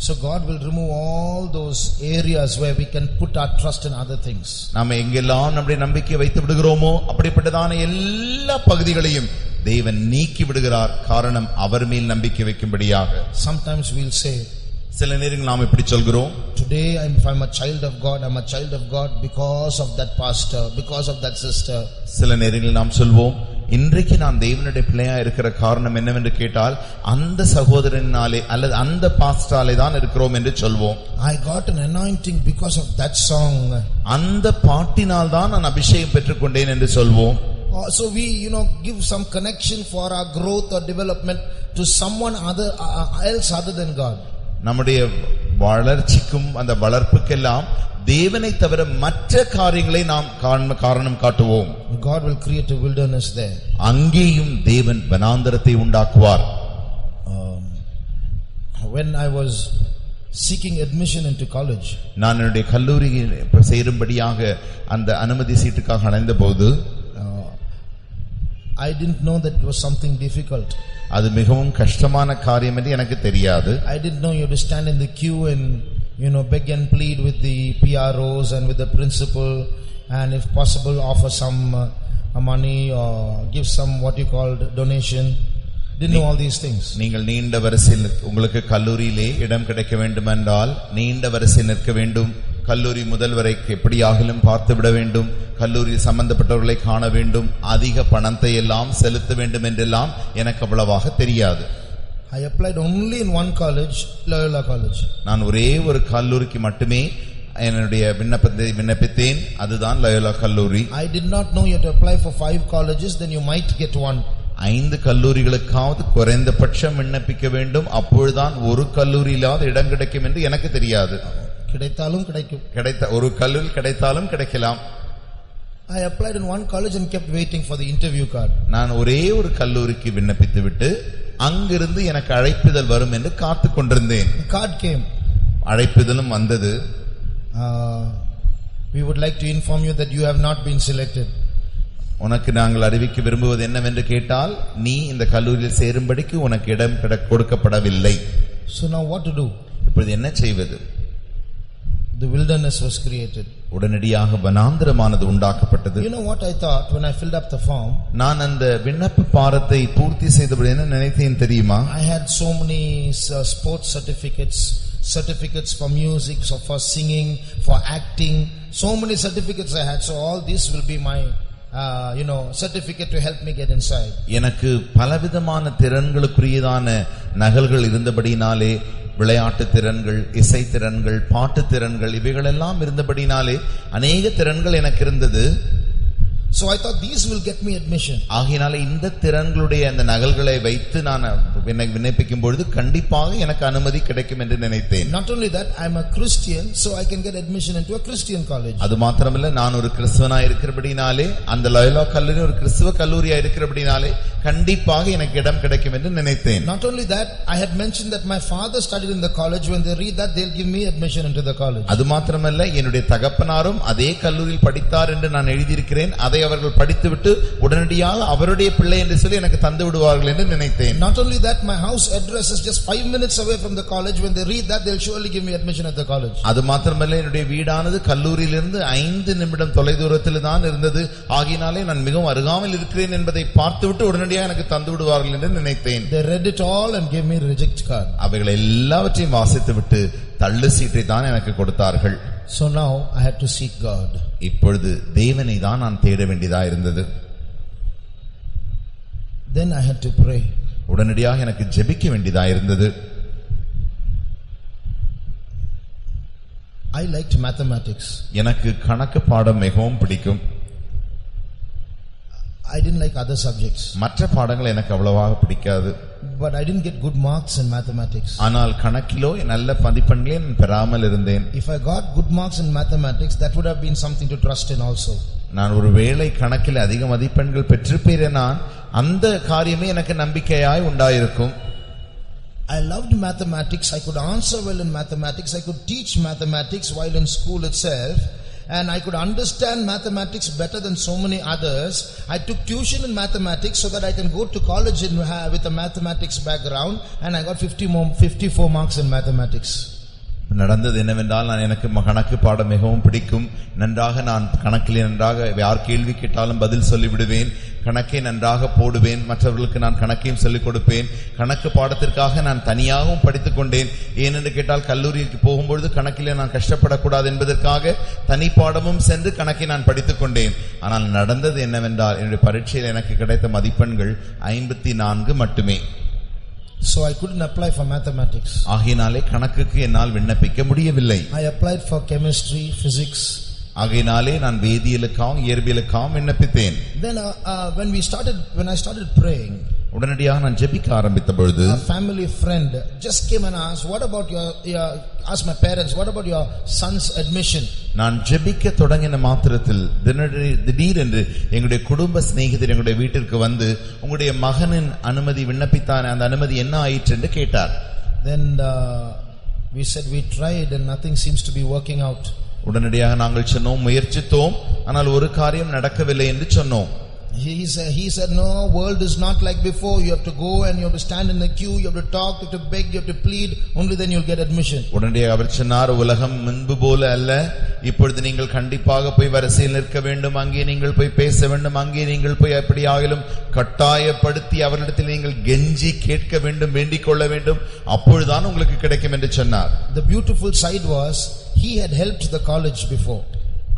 So God will remove all those areas where we can put our trust in other things. நாம எங்கெல்லாம் நம்முடைய நம்பிக்கை வைத்து விடுகிறோமோ அப்படிப்பட்டதான எல்லா பகுதிகளையும் தேவன் நீக்கி விடுகிறார். காரணம் அவர் மேல் நம்பிக்கை வைக்கும்படியாக. Sometimes we'll say, சில நேரங்கள் நாம் இப்படி சொல்கிறோம், today if I'm a child of God, I'm a child of God because of that pastor, because of that sister. சில நேரங்களில் நாம் சொல்வோம், இன்றைக்கு நான் தேவனுடைய பிள்ளையா இருக்கிற காரணம் என்னவென்று கேட்டால் அந்த சகோதரனாலே அல்லது அந்த பாஸ்டராலே தான் இருக்கிறோம் என்று சொல்வோம். I got an anointing because of that song. அந்த பாட்டினால் தான் நான் அபிஷேகம் பெற்றுக்கொண்டேன் என்று சொல்வோம். So we give some connection for our growth or development to someone else other than God. நம்முடைய வளர்ச்சிக்கும் அந்த வளர்ப்புக்கெல்லாம் தேவனை தவிர மற்ற காரியங்களை நாம் காரணம் காட்டுவோம். God will create a wilderness there. அங்கேயும் தேவன் வனாந்தரத்தை உண்டாக்குவார். When I was seeking admission into college, நான் என்னுடைய கல்லூரியில் சேரும்படியாக அந்த அனுமதி சீட்டுக்காக அலைந்தபோது I didn't know that it was something difficult. அது மிகவும் கஷ்டமான காரியம் என்று எனக்கு தெரியாது. I didn't know you had to stand in the queue and beg and plead with the PROs and with the principal, and if possible offer some money or give some what you called donation. Didn't know all these things. நீங்கள் நீண்ட வரிசையில் உங்களுக்கு கல்லூரியிலே இடம் கிடைக்க வேண்டும் என்றால் நீண்ட வரிசையில் நிற்க வேண்டும். கல்லூரி முதல்வரை எப்படியாகிலும் பார்த்து விட வேண்டும். கல்லூரி சம்பந்தப்பட்டவர்களை காண வேண்டும். அதிக பணத்தை எல்லாம் செலுத்த வேண்டும் என்றெல்லாம் எனக்கு அவ்வளவாக தெரியாது. I applied only in one college, Loyola College. நான் ஒரே ஒரு கல்லூரிக்கு மட்டுமே என்னுடைய விண்ணப்பித்தேன். அதுதான் லயோலா கல்லூரி. I did not know you had to apply for 5 colleges, then you might get one. 5 கல்லூரிகளுக்காவது குறைந்தபட்சம் விண்ணப்பிக்க வேண்டும். அப்பொழுதுதான் ஒரு கல்லூரியிலாவது இடம் கிடைக்கும் என்று எனக்கு தெரியாது. கிடைத்தாலும் கிடைக்கும். ஒரு கல்லூரி கிடைத்தாலும் கிடைக்கலாம். I applied in one college and kept waiting for the interview card. நான் ஒரே ஒரு கல்லூரிக்கு விண்ணப்பித்து விட்டு அங்கிருந்து எனக்கு அழைப்பிதழ் வரும் என்று காத்து கொண்டிருந்தேன். The card came. அழைப்பிதழும் வந்தது. We would like to inform you that you have not been selected. உனக்கு நாங்கள் அறிவிக்க விரும்புவது என்னவென்று கேட்டால் நீ இந்த கல்லூரியில் சேரும்படிக்கு உனக்கு இடம் கொடுக்கப்படவில்லை. So now what to do? இப்பொழுது என்ன செய்வது? The wilderness was created. உடனடியாக வனாந்தரமானது உண்டாக்கப்பட்டது. You know what I thought when I filled up the form? நான் அந்த விண்ணப்ப பாரத்தை பூர்த்தி செய்தபோது என்ன நினைத்தேன் தெரியுமா? I had so many sports certificates for music, so for singing, for acting, so many certificates I had. So all this will be my certificate to help me get inside. எனக்கு பலவிதமான திறன்களுக்குரியதான நகல்கள் இருந்தபடினாலே, விளையாட்டு திறன்கள், இசை திறன்கள், பாட்டு திறன்கள், இவைகளெல்லாம் இருந்தபடினாலே அநேக திறன்கள் எனக்கு இருந்தது. So I thought these will get me admission. ஆகையாலே இந்த திறன்களுடைய அந்த நகல்களை வைத்து நான் விண்ணப்பிக்கும் பொழுது கண்டிப்பாக எனக்கு அனுமதி கிடைக்கும் என்று நினைத்தேன். Not only that, I am a Christian, so I can get admission into a Christian college. அது மாத்திரமல்ல, நான் ஒரு கிறிஸ்தவனாய் இருக்கிறபடினாலே அந்த லயோலா கல்லூரி ஒரு கிறிஸ்தவ கல்லூரியாய் இருக்கிறபடினாலே கண்டிப்பாக எனக்கு இடம் கிடைக்கும் என்று நினைத்தேன். Not only that, I had mentioned that my father studied in the college. When they read that, they'll give me admission into the college. அது மாத்திரமல்ல, என்னுடைய தகப்பனாரும் அதே கல்லூரியில் படித்தார் என்று நான் எழுதியிருக்கிறேன். அதை அவர்கள் படித்துவிட்டு உடனடியாக அவருடைய பிள்ளை என்று சொல்லி எனக்கு தந்து விடுவார்கள் என்று நினைத்தேன். Not only that, my house address is just 5 minutes away from the college. When they read that, they'll surely give me admission at the college. அது மாத்திரமல்ல, என்னுடைய வீடானது கல்லூரியிலிருந்து 5 நிமிடம் தொலைதூரத்தில் தான் இருந்தது. ஆகினாலே நான் மிகவும் அருகாமையில் இருக்கிறேன் என்பதை பார்த்துவிட்டு உடனடியாக எனக்கு தந்து விடுவார்கள் என்று நினைத்தேன். They read it all and gave me reject card. அவைகளை எல்லாவற்றையும் வாசித்துவிட்டு தள்ளு சீட்டை தான் எனக்கு கொடுத்தார்கள். So now I had to seek God. இப்பொழுது தேவனை தான் நான் தேட வேண்டியதா இருந்தது. Then I had to pray. உடனடியாக எனக்கு ஜெபிக்க வேண்டியதா இருந்தது. I liked mathematics. எனக்கு கணக்கு பாடம் மிகவும் பிடிக்கும். I didn't like other subjects. மற்ற பாடங்கள் எனக்கு அவ்வளவாக பிடிக்காது. But I didn't get good marks in mathematics. ஆனால் கணக்கிலோ நல்ல மதிப்பெண்களை நான் பெறாமல் இருந்தேன். If I got good marks in mathematics, that would have been something to trust in also. நான் ஒரு வேளை கணக்கில் அதிக மதிப்பெண்கள் பெற்றிருப்பேன், அந்த காரியமே எனக்கு நம்பிக்கையாய் உண்டாயிருக்கும். I loved mathematics. I could answer well in mathematics. I could teach mathematics while in school itself. And I could understand mathematics better than so many others. I took tuition in mathematics so that I can go to college with a mathematics background, and I got 54 marks in mathematics. நடந்தது என்னவென்றால், நான் எனக்கு கணக்கு பாடம் மிகவும் பிடிக்கும். நன்றாக நான் கணக்கில் நன்றாக யார் கேள்வி கேட்டாலும் பதில் சொல்லிவிடுவேன். கணக்கை நன்றாக போடுவேன், மற்றவர்களுக்கு நான் கணக்கையும் சொல்லிக் கொடுப்பேன். கணக்கு பாடத்திற்காக நான் தனியாகவும் படித்துக் கொண்டேன். ஏனென்று கேட்டால் கல்லூரிக்கு போகும்பொழுது கணக்கிலே நான் கஷ்டப்படக்கூடாது என்பதற்காக தனி பாடமும் சென்று கணக்கை நான் படித்துக் கொண்டேன். ஆனால் நடந்தது என்னவென்றால் என்னுடைய பரீட்சையில் எனக்கு கிடைத்த மதிப்பெண்கள் 54 மட்டுமே. So I couldn't apply for mathematics. ஆகையினாலே கணக்குக்கு என்னால் விண்ணப்பிக்க முடியவில்லை. I applied for chemistry, physics. ஆகையினாலே நான் வேதியியலுக்காகவும் இயற்பியலுக்காகவும் விண்ணப்பித்தேன். Then when I started praying, உடனடியாக நான் ஜெபிக்க ஆரம்பித்த பொழுது a family friend just came and asked, what about asked my parents, what about your son's admission? நான் ஜெபிக்க தொடங்கின மாத்திரத்தில் திடீரென்று எங்களுடைய குடும்ப சிநேகிதர் எங்களுடைய வீட்டிற்கு வந்து உங்களுடைய மகனின் அனுமதி விண்ணப்பித்தான அந்த அனுமதி என்ன ஆயிற்று என்று கேட்டார். Then we said we tried and nothing seems to be working out. உடனடியாக நாங்கள் சொன்னோம், முயற்சித்தோம், ஆனால் ஒரு காரியம் நடக்கவில்லை என்று சொன்னோம். He said, no, world is not like before. You have to go and you have to stand in the queue, you have to talk, you have to beg, you have to plead, only then you'll get admission. உடனடியாக அவர் சொன்னார், உலகம் முன்பு போல அல்ல, இப்பொழுது நீங்கள் கண்டிப்பாக போய் வரிசையில் நிற்க வேண்டும், அங்கே நீங்கள் போய் பேச வேண்டும், அங்கே நீங்கள் போய் எப்படியாகிலும் கட்டாயப்படுத்தி அவரிடத்தில் நீங்கள் கெஞ்சி கேட்க வேண்டும், வேண்டிக் கொள்ள வேண்டும், அப்பொழுதுதான் உங்களுக்கு கிடைக்கும் என்று சொன்னார். The beautiful side was he had helped the college before.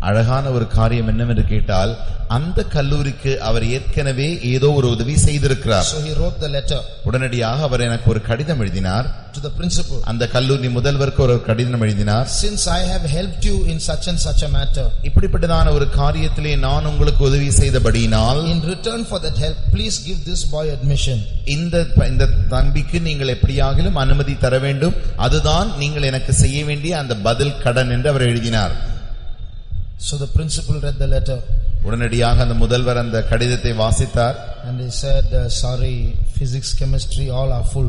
அழகான ஒரு காரியம் என்னவென்று கேட்டால் அந்த கல்லூரிக்கு அவர் ஏற்கனவே ஏதோ ஒரு உதவி செய்திருக்கிறார். So he wrote the letter. உடனடியாக அவர் எனக்கு ஒரு கடிதம் எழுதினார். To the principal. அந்த கல்லூரி முதல்வருக்கு ஒரு கடிதம் எழுதினார். Since I have helped you in such and such a matter, இப்படிப்பட்டதான ஒரு காரியத்திலே நான் உங்களுக்கு உதவி செய்தபடியினால், in return for that help, please give this boy admission. இந்த தம்பிக்கு நீங்கள் எப்படியாகிலும் அனுமதி தர வேண்டும், அதுதான் நீங்கள் எனக்கு செய்ய வேண்டிய அந்த பதில் கடன் என்று அவர் எழுதினார். So the principal read the letter. உடனடியாக அந்த முதல்வர் அந்த கடிதத்தை வாசித்தார். And he said, sorry, physics, chemistry all are full.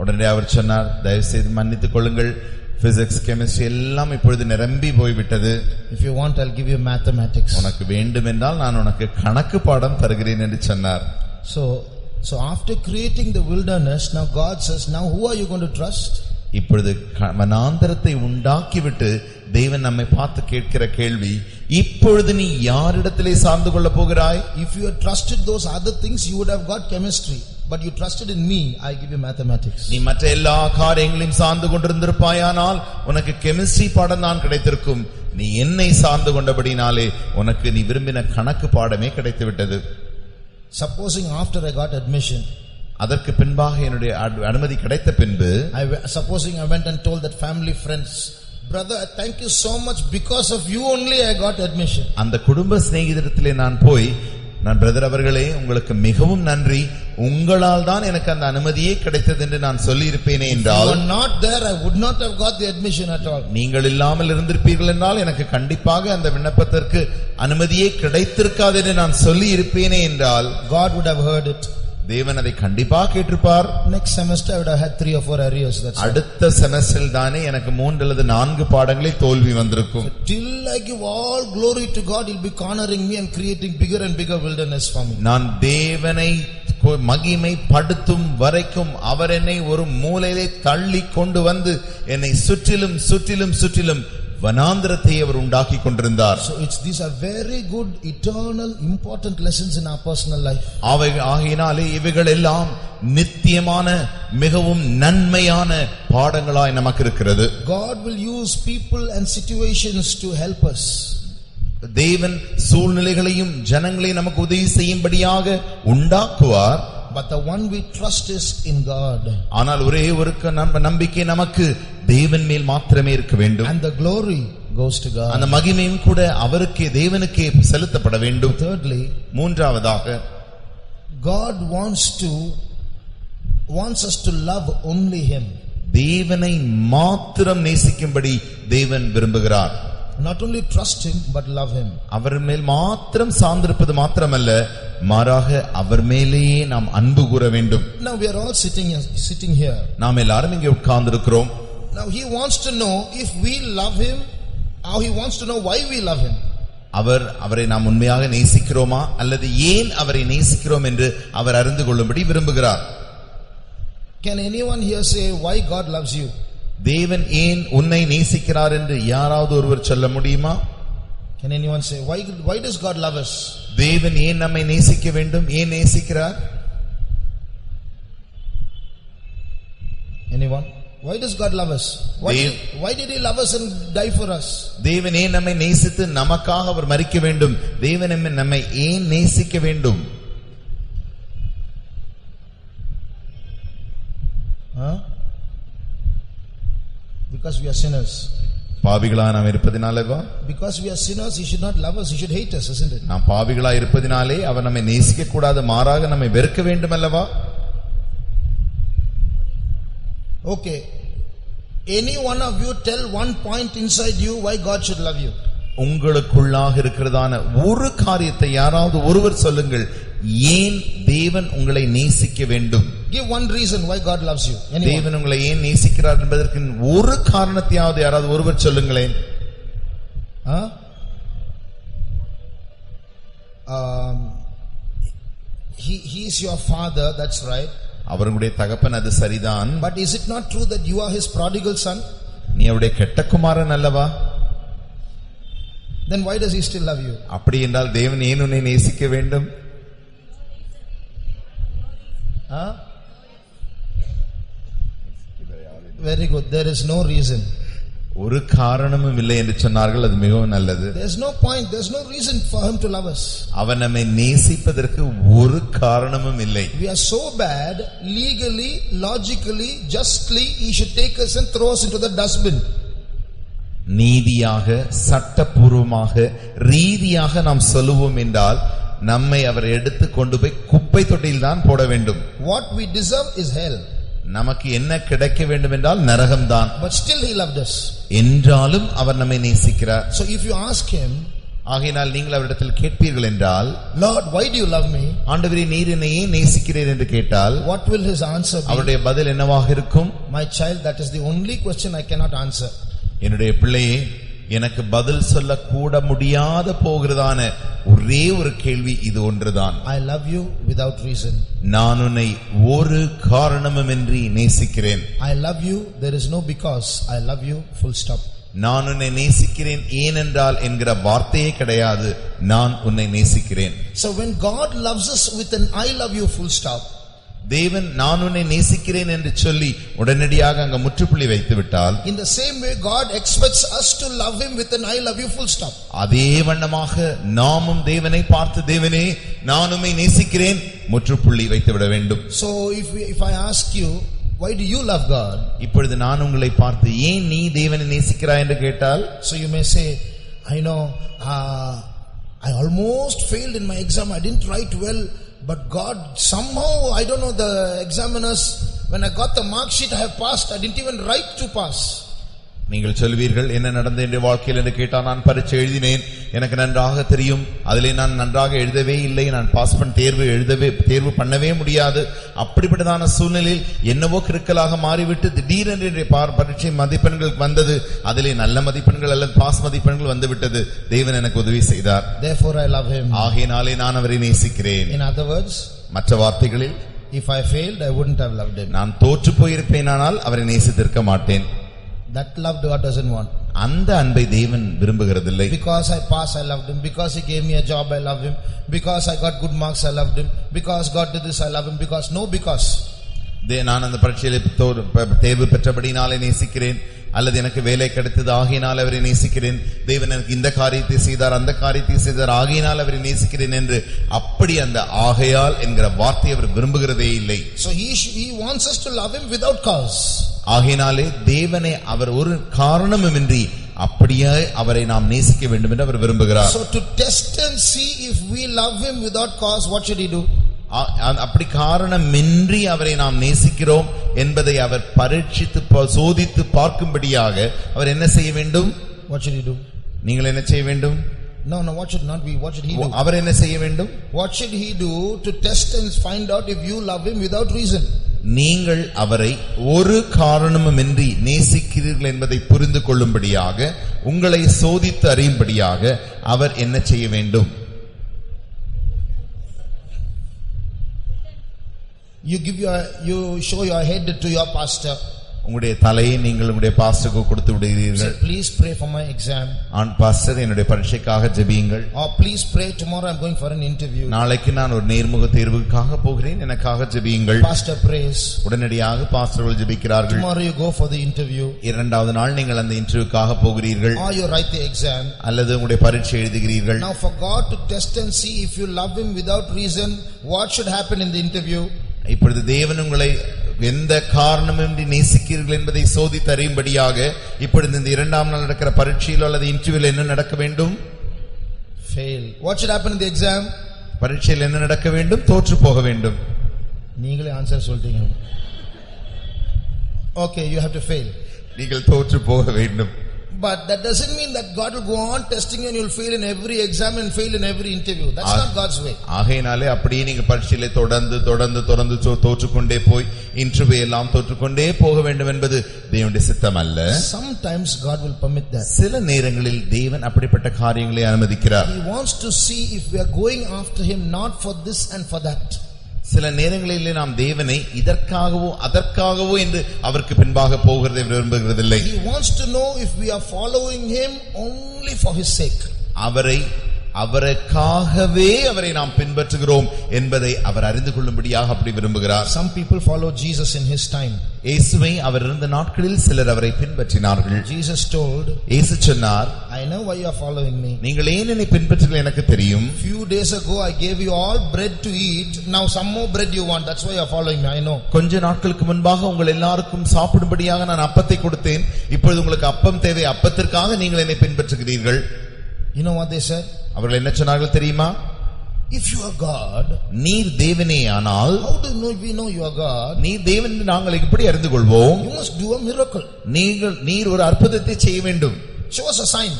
உடனே அவர் சொன்னார், தயவு செய்து மன்னித்துக் கொள்ளுங்கள், பிசிக்ஸ் கெமிஸ்ட்ரி எல்லாம் இப்பொழுது நிரம்பி போய்விட்டது. If you want, I'll give you mathematics. உனக்கு வேண்டும் என்றால் நான் உனக்கு கணக்கு பாடம் தருகிறேன் என்று சொன்னார். So after creating the wilderness, now God says, now who are you going to trust? இப்பொழுது வனாந்தரத்தை உண்டாக்கிவிட்டு தேவன் நம்மை பார்த்து கேட்கிற கேள்வி, இப்பொழுது நீ யாரிடத்திலே சார்ந்து கொள்ள போகிறாய்? If you had trusted those other things, you would have got chemistry. But you trusted in me, I give you mathematics. நீ மற்ற எல்லா காரியங்களையும் சார்ந்து கொண்டிருந்திருப்பாயானால் உனக்கு கெமிஸ்ட்ரி பாடம் தான் கிடைத்திருக்கும். நீ என்னை சார்ந்து கொண்டபடினாலே உனக்கு நீ விரும்பின கணக்கு பாடமே கிடைத்து விட்டது. Supposing after I got admission, அதற்கு பின்பாக என்னுடைய அனுமதி கிடைத்த பின்பு, supposing I went and told that family friends, brother, thank you so much, because of you only I got admission. அந்த குடும்ப சிநேகிதரிடத்திலே நான் போய், நான் பிரதர் அவர்களே உங்களுக்கு மிகவும் நன்றி, உங்களால் தான் எனக்கு அந்த அனுமதியே கிடைத்தது என்று நான் சொல்லி இருப்பேனே என்றால், you are not there, I would not have got the admission at all. நீங்கள் இல்லாமல் இருந்திருப்பீர்கள் என்றால் எனக்கு கண்டிப்பாக அந்த விண்ணப்பத்திற்கு அனுமதியே கிடைத்திருக்காது என்று நான் சொல்லி இருப்பேனே என்றால், God would have heard it. தேவன் அதை கண்டிப்பாக கேட்டிருப்பார். Next semester I would have had 3 or 4 arrears. அடுத்த செமஸ்டரில் தானே எனக்கு 3 அல்லது 4 பாடங்களில் தோல்வி வந்திருக்கும். Till I give all glory to God, he'll be cornering me and creating bigger and bigger wilderness for me. நான் தேவனை மகிமை படுத்தும் வரைக்கும் அவர் என்னை ஒரு மூலையிலே தள்ளி கொண்டு வந்து என்னை சுற்றிலும் சுற்றிலும் சுற்றிலும் வனாந்தரத்தை அவர் உண்டாக்கி கொண்டிருந்தார். So these are very good, eternal, important lessons in our personal life. ஆகையினாலே இவைகள் எல்லாம் நித்தியமான மிகவும் நன்மையான பாடங்களாய் நமக்கு இருக்கிறது. God will use people and situations to help us. தேவன் சூழ்நிலைகளையும் ஜனங்களையும் நமக்கு உதவி செய்யும்படியாக உண்டாக்குவார். But the one we trust is in God. ஆனால் ஒரே ஒரு நம்பிக்கை நமக்கு தேவன் மேல் மாத்திரமே இருக்க வேண்டும். And the glory goes to God. அந்த மகிமையும் கூட அவருக்கே தேவனுக்கே செலுத்தப்பட வேண்டும். Thirdly, மூன்றாவதாக, God wants us to love only him. தேவனை மாத்திரம் நேசிக்கும்படி தேவன் விரும்புகிறார். Not only trust him but love him. அவர் மேல் மாத்திரம் சார்ந்திருப்பது மாத்திரமல்ல, மாறாக அவர் மேலேயே நாம் அன்பு கூற வேண்டும். Now we are all sitting here. நாம் எல்லாரும் இங்கே உட்கார்ந்திருக்கிறோம். Now he wants to know if we love him, or he wants to know why we love him. அவரை நாம் உண்மையாக நேசிக்கிறோமா அல்லது ஏன் அவரை நேசிக்கிறோம் என்று அவர் அறிந்து கொள்ளும்படி விரும்புகிறார். Can anyone here say why God loves you? தேவன் ஏன் உன்னை நேசிக்கிறார் என்று யாராவது ஒருவர் சொல்ல முடியுமா? Can anyone say, why does God love us? தேவன் ஏன் நம்மை நேசிக்க வேண்டும்? ஏன் நேசிக்கிறார்? Anyone? Why does God love us? Why did he love us and die for us? தேவன் ஏன் நம்மை நேசித்து நமக்காக அவர் மரிக்க வேண்டும்? தேவன் நம்மை ஏன் நேசிக்க வேண்டும்? Because we are sinners. பாவிகளா நாம் இருப்பதினாலேவா? Because we are sinners, he should not love us, he should hate us, isn't it? நாம் பாவிகளா இருப்பதினாலே அவர் நம்மை நேசிக்க கூடாது, மாறாக நம்மை வெறுக்க வேண்டும் அல்லவா? Okay, any one of you tell one point inside you why God should love you. உங்களுக்குள்ளாக இருக்கிறதான ஒரு காரியத்தை யாராவது ஒருவர் சொல்லுங்கள், ஏன் தேவன் உங்களை நேசிக்க வேண்டும்? Give one reason why God loves you. Anyone? தேவன் உங்களை ஏன் நேசிக்கிறார் என்பதற்கு ஒரு காரணத்தையாவது யாராவது ஒருவர் சொல்லுங்களேன். He is your father, that's right. அவருடைய தகப்பன், அது சரிதான். But is it not true that you are his prodigal son? நீ அவருடைய கெட்ட குமாரன் அல்லவா? Then why does he still love you? அப்படி என்றால் தேவன் ஏன் உன்னை நேசிக்க வேண்டும்? Very good, there is no reason. ஒரு காரணமும் இல்லை என்று சொன்னார்கள், அது மிகவும் நல்லது. There's no point, there's no reason for him to love us. அவன் நம்மை நேசிப்பதற்கு ஒரு காரணமும் இல்லை. We are so bad, legally, logically, justly, he should take us and throw us into the dustbin. நீதியாக, சட்டபூர்வமாக, ரீதியாக நாம் சொல்லுவோம் என்றால் நம்மை அவர் எடுத்து கொண்டு போய் குப்பை தொட்டியில் தான் போட வேண்டும். What we deserve is hell. நமக்கு என்ன கிடைக்க வேண்டும் என்றால் நரகம்தான். But still he loved us. என்றாலும் அவர் நம்மை நேசிக்கிறார். So if you ask him, ஆகையால் நீங்கள் அவரிடத்தில் கேட்பீர்கள் என்றால், Lord, why do you love me? ஆண்டவரே, நீர் என்னை ஏன் நேசிக்கிறீர் என்று கேட்டால், what will his answer be? அவருடைய பதில் என்னவாக இருக்கும்? My child, that is the only question I cannot answer. என்னுடைய பிள்ளையே, எனக்கு பதில் சொல்ல கூட முடியாத போகிறதான ஒரே ஒரு கேள்வி இது ஒன்றுதான். I love you without reason. நான் உன்னை ஒரு காரணமுமின்றி நேசிக்கிறேன். I love you, there is no because. I love you, full stop. நான் உன்னை நேசிக்கிறேன் ஏனென்றால் என்கிற வார்த்தையே கிடையாது, நான் உன்னை நேசிக்கிறேன். So when God loves us with an I love you, full stop, தேவன் நான் உன்னை நேசிக்கிறேன் என்று சொல்லி உடனடியாக அங்க முற்றுப்புள்ளி வைத்து விட்டால், in the same way God expects us to love him with an I love you, full stop. அதே வண்ணமாக நாமும் தேவனை பார்த்து, தேவனே நான் உம்மை நேசிக்கிறேன், முற்றுப்புள்ளி வைத்து விட வேண்டும். So if I ask you, why do you love God? இப்பொழுது நான் உங்களை பார்த்து ஏன் நீ தேவனை நேசிக்கிறாய் என்று கேட்டால், so you may say, I know I almost failed in my exam, I didn't write well, but God somehow, I don't know, the examiners, when I got the mark sheet, I have passed. I didn't even write to pass. நீங்கள் சொல்வீர்கள், என்ன நடந்தது என்ற வாழ்க்கையில் என்று கேட்டால், நான் பரீட்சை எழுதினேன், எனக்கு நன்றாக தெரியும், அதிலே நான் நன்றாக எழுதவே இல்லை, நான் பாஸ் பண்ண தேர்வு பண்ணவே முடியாது. அப்படிப்பட்டதான சூழ்நிலையில் என்னவோ கிறுக்கலாக மாறிவிட்டு திடீரென்று பரீட்சை மதிப்பெண்கள் வந்தது, அதிலே நல்ல மதிப்பெண்கள் அல்லது பாஸ் மதிப்பெண்கள் வந்துவிட்டது. தேவன் எனக்கு உதவி செய்தார். Therefore I love him. ஆகையினாலே நான் அவரை நேசிக்கிறேன். In other words, மற்ற வார்த்தைகளில், if I failed, I wouldn't have loved him. நான் தோற்று போயிருப்பேனானால் அவரை நேசித்திருக்க மாட்டேன். That love God doesn't want. அந்த அன்பை தேவன் விரும்புகிறதில்லை. Because I pass, I loved him. Because he gave me a job, I loved him. Because I got good marks, I loved him. Because God did this, I love him. Because நான் அந்த பரீட்சையில் தேர்வு பெற்றபடினாலே நேசிக்கிறேன், அல்லது எனக்கு வேலை கிடைத்தது ஆகையினால் அவரை நேசிக்கிறேன், தேவன் எனக்கு இந்த காரியத்தை செய்தார், அந்த காரியத்தை செய்தார், ஆகையினால் அவரை நேசிக்கிறேன் என்று அப்படி அந்த ஆகையால் என்கிற வார்த்தையை அவர் விரும்புகிறதே இல்லை. So he wants us to love him without cause. ஆகையினாலே தேவனை அவர் ஒரு காரணமுமின்றி அப்படியே அவரை நாம் நேசிக்க வேண்டும் என்று அவர் விரும்புகிறார். So to test and see if we love him without cause, what should he do? அப்படி காரணமின்றி அவரை நாம் நேசிக்கிறோம் என்பதை அவர் பரீட்சித்து சோதித்து பார்க்கும்படியாக அவர் என்ன செய்ய வேண்டும்? What should he do? நீங்கள் என்ன செய்ய வேண்டும்? No, what should not be, what should he do? அவர் என்ன செய்ய வேண்டும்? What should he do to test and find out if you love him without reason? நீங்கள் அவரை ஒரு காரணமுமின்றி நேசிக்கிறீர்கள் என்பதை புரிந்து கொள்ளும்படியாக, உங்களை சோதித்து அறியும்படியாக அவர் என்ன செய்ய வேண்டும்? You show your head to your pastor. உங்களுடைய தலையை நீங்கள் உங்களுடைய பாஸ்டருக்கு கொடுத்து விடுகிறீர்கள். Please pray for my exam. On pastor என்னுடைய பரீட்சைக்காக ஜெபியுங்கள். Or please pray, tomorrow I'm going for an interview. நாளைக்கு நான் ஒரு நேர்முக தேர்வுக்காக போகிறேன், எனக்காக ஜெபியுங்கள். Pastor prays. உடனடியாக பாஸ்டர்கள் ஜெபிக்கிறார்கள். Tomorrow you go for the interview. இரண்டாவது நாள் நீங்கள் அந்த இன்டர்வியூக்காக போகிறீர்கள். Or you write the exam. அல்லது உங்களுடைய பரீட்சை எழுதுகிறீர்கள். Now for God to test and see if you love him without reason, what should happen in the interview? இப்பொழுது தேவன் உங்களை எந்த காரணமின்றி நேசிக்கிறீர்கள் என்பதை சோதித்து அறியும்படியாக இப்பொழுது இந்த இரண்டாம் நாள் நடக்கிற பரீட்சையிலோ அல்லது இன்டர்வியூல என்ன நடக்க வேண்டும்? Fail. What should happen in the exam? பரீட்சையில் என்ன நடக்க வேண்டும்? தோற்று போக வேண்டும். நீங்களே ஆன்சர் சொல்லிட்டீங்க. Okay, you have to fail. நீங்கள் தோற்று போக வேண்டும். But that doesn't mean that God will go on testing you and you'll fail in every exam and fail in every interview. That's not God's way. ஆகையினாலே அப்படியே நீங்க பரீட்சையிலே தொடர்ந்து தோற்றுக்கொண்டே போய் interview எல்லாம் தோற்றுக்கொண்டே போக வேண்டும் என்பது தேவனுடைய சித்தம் அல்ல. Sometimes God will permit that. சில நேரங்களில் தேவன் அப்படிப்பட்ட காரியங்களை அனுமதிக்கிறார். He wants to see if we are going after him not for this and for that. சில நேரங்களிலே நாம் தேவனை இதற்காகவோ அதற்காகவோ என்று அவருக்கு பின்பாக போகிறதை விரும்புகிறதில்லை. He wants to know if we are following him only for his sake. அவருக்காகவே அவரை நாம் பின்பற்றுகிறோம் என்பதை அவர் அறிந்து கொள்ளும்படியாக அப்படி விரும்புகிறார். Some people follow Jesus in his time. இயேசுவை அவர் இருந்த நாட்களில் சிலர் அவரை பின்பற்றினார்கள். Jesus told, இயேசு சொன்னார், I know why you are following me. நீங்கள் ஏன் என்னை பின்பற்றுகிறீர்கள் எனக்கு தெரியும். Few days ago I gave you all bread to eat. Now some more bread you want. That's why you are following me. I know. கொஞ்ச நாட்களுக்கு முன்பாக உங்கள் எல்லாருக்கும் சாப்பிடும்படியாக நான் அப்பத்தை கொடுத்தேன். இப்பொழுது உங்களுக்கு அப்பம் தேவை. அப்பத்திற்காக நீங்கள் என்னை பின்பற்றுகிறீர்கள். You know what they said? அவர்கள் என்ன சொன்னார்கள் தெரியுமா? If you are God, நீர் தேவனே ஆனால், how do we know you are God? நீர் தேவன் என்று நாங்கள் எப்படி அறிந்து கொள்வோம்? You must do a miracle. நீர் ஒரு அற்புதத்தை செய்ய வேண்டும். Show us a sign.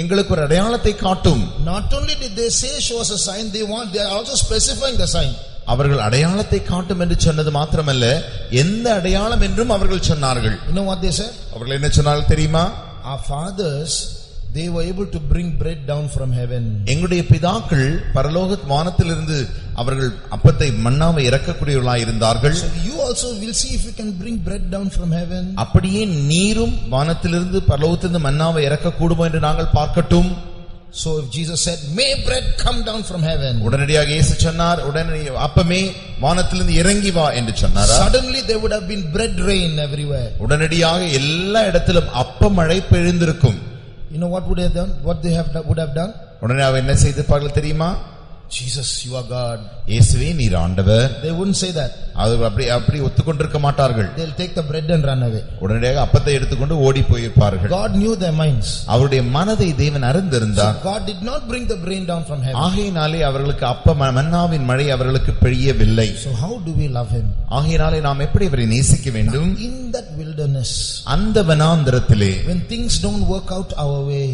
எங்களுக்கு ஒரு அடையாளத்தை காட்டும். Not only did they say show us a sign, they are also specifying the sign. அவர்கள் அடையாளத்தை காட்டும் என்று சொன்னது மாத்திரமல்ல, எந்த அடையாளம் என்றும் அவர்கள் சொன்னார்கள். You know what they said? அவர்கள் என்ன சொன்னார்கள் தெரியுமா? Our fathers, they were able to bring bread down from heaven. எங்களுடைய பிதாக்கள் பரலோக வானத்திலிருந்து அவர்கள் அப்பத்தை மன்னாவை இறக்கக்கூடியவர்களாய் இருந்தார்கள். So you also will see if you can bring bread down from heaven. அப்படியே நீரும் வானத்திலிருந்து பரலோகத்திலிருந்து மன்னாவை இறக்க கூடுமோ என்று நாங்கள் பார்க்கட்டும். So if Jesus said, may bread come down from heaven, உடனடியாக இயேசு சொன்னார், உடனே அப்பமே வானத்திலிருந்து இறங்கி வா என்று சொன்னார். Suddenly there would have been bread rain everywhere. உடனடியாக எல்லா இடத்திலும் அப்ப மழை பெய்திருக்கும். You know what would they have done? What they would have done? உடனே அவர் என்ன செய்திருப்பார்கள் தெரியுமா? Jesus, you are God. இயேசுவே நீர் ஆண்டவர். They wouldn't say that. அது அப்படி ஒத்துக்கொண்டிருக்க மாட்டார்கள். They'll take the bread and run away. உடனடியாக அப்பத்தை எடுத்துக்கொண்டு ஓடி போயிருப்பார்கள். God knew their minds. அவருடைய மனதை தேவன் அறிந்திருந்தார். So God did not bring the rain down from heaven. ஆகையினாலே அவர்களுக்கு அப்ப மன்னாவின் மழை அவர்களுக்கு பெய்யவில்லை. So how do we love him? ஆகையினாலே நாம் எப்படி அவரை நேசிக்க வேண்டும்? In that wilderness, அந்த வனாந்தரத்திலே, when things don't work out our way,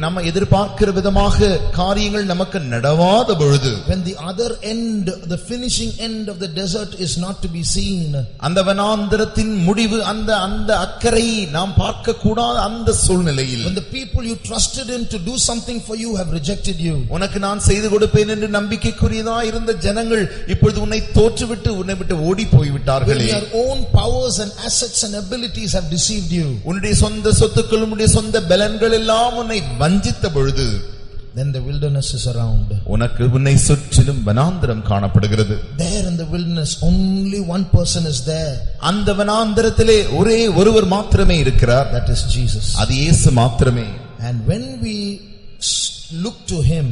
நம்ம எதிர்பார்க்கிற விதமாக காரியங்கள் நமக்கு நடவாத பொழுது, when the other end, the finishing end of the desert is not to be seen, அந்த வனாந்தரத்தின் முடிவு, அந்த அக்கறை நாம் பார்க்க கூடாத அந்த சூழ்நிலையில், when the people you trusted in to do something for you have rejected you, உனக்கு நான் செய்து கொடுப்பேன் என்று நம்பிக்கைக்குரியதா இருந்த ஜனங்கள் இப்பொழுது உன்னை தோற்றுவிட்டு உன்னை விட்டு ஓடி போய் விட்டார்களே, when your own powers and assets and abilities have deceived you, உன்னுடைய சொந்த சொத்துக்கள், உன்னுடைய சொந்த பலன்கள் எல்லாம் உன்னை வஞ்சித்த பொழுது, then the wilderness is around. உன்னை சுற்றிலும் வனாந்தரம் காணப்படுகிறது. There in the wilderness only one person is there. அந்த வனாந்தரத்திலே ஒரே ஒருவர் மாத்திரமே இருக்கிறார். That is Jesus. அது இயேசு மாத்திரமே. And when we look to him,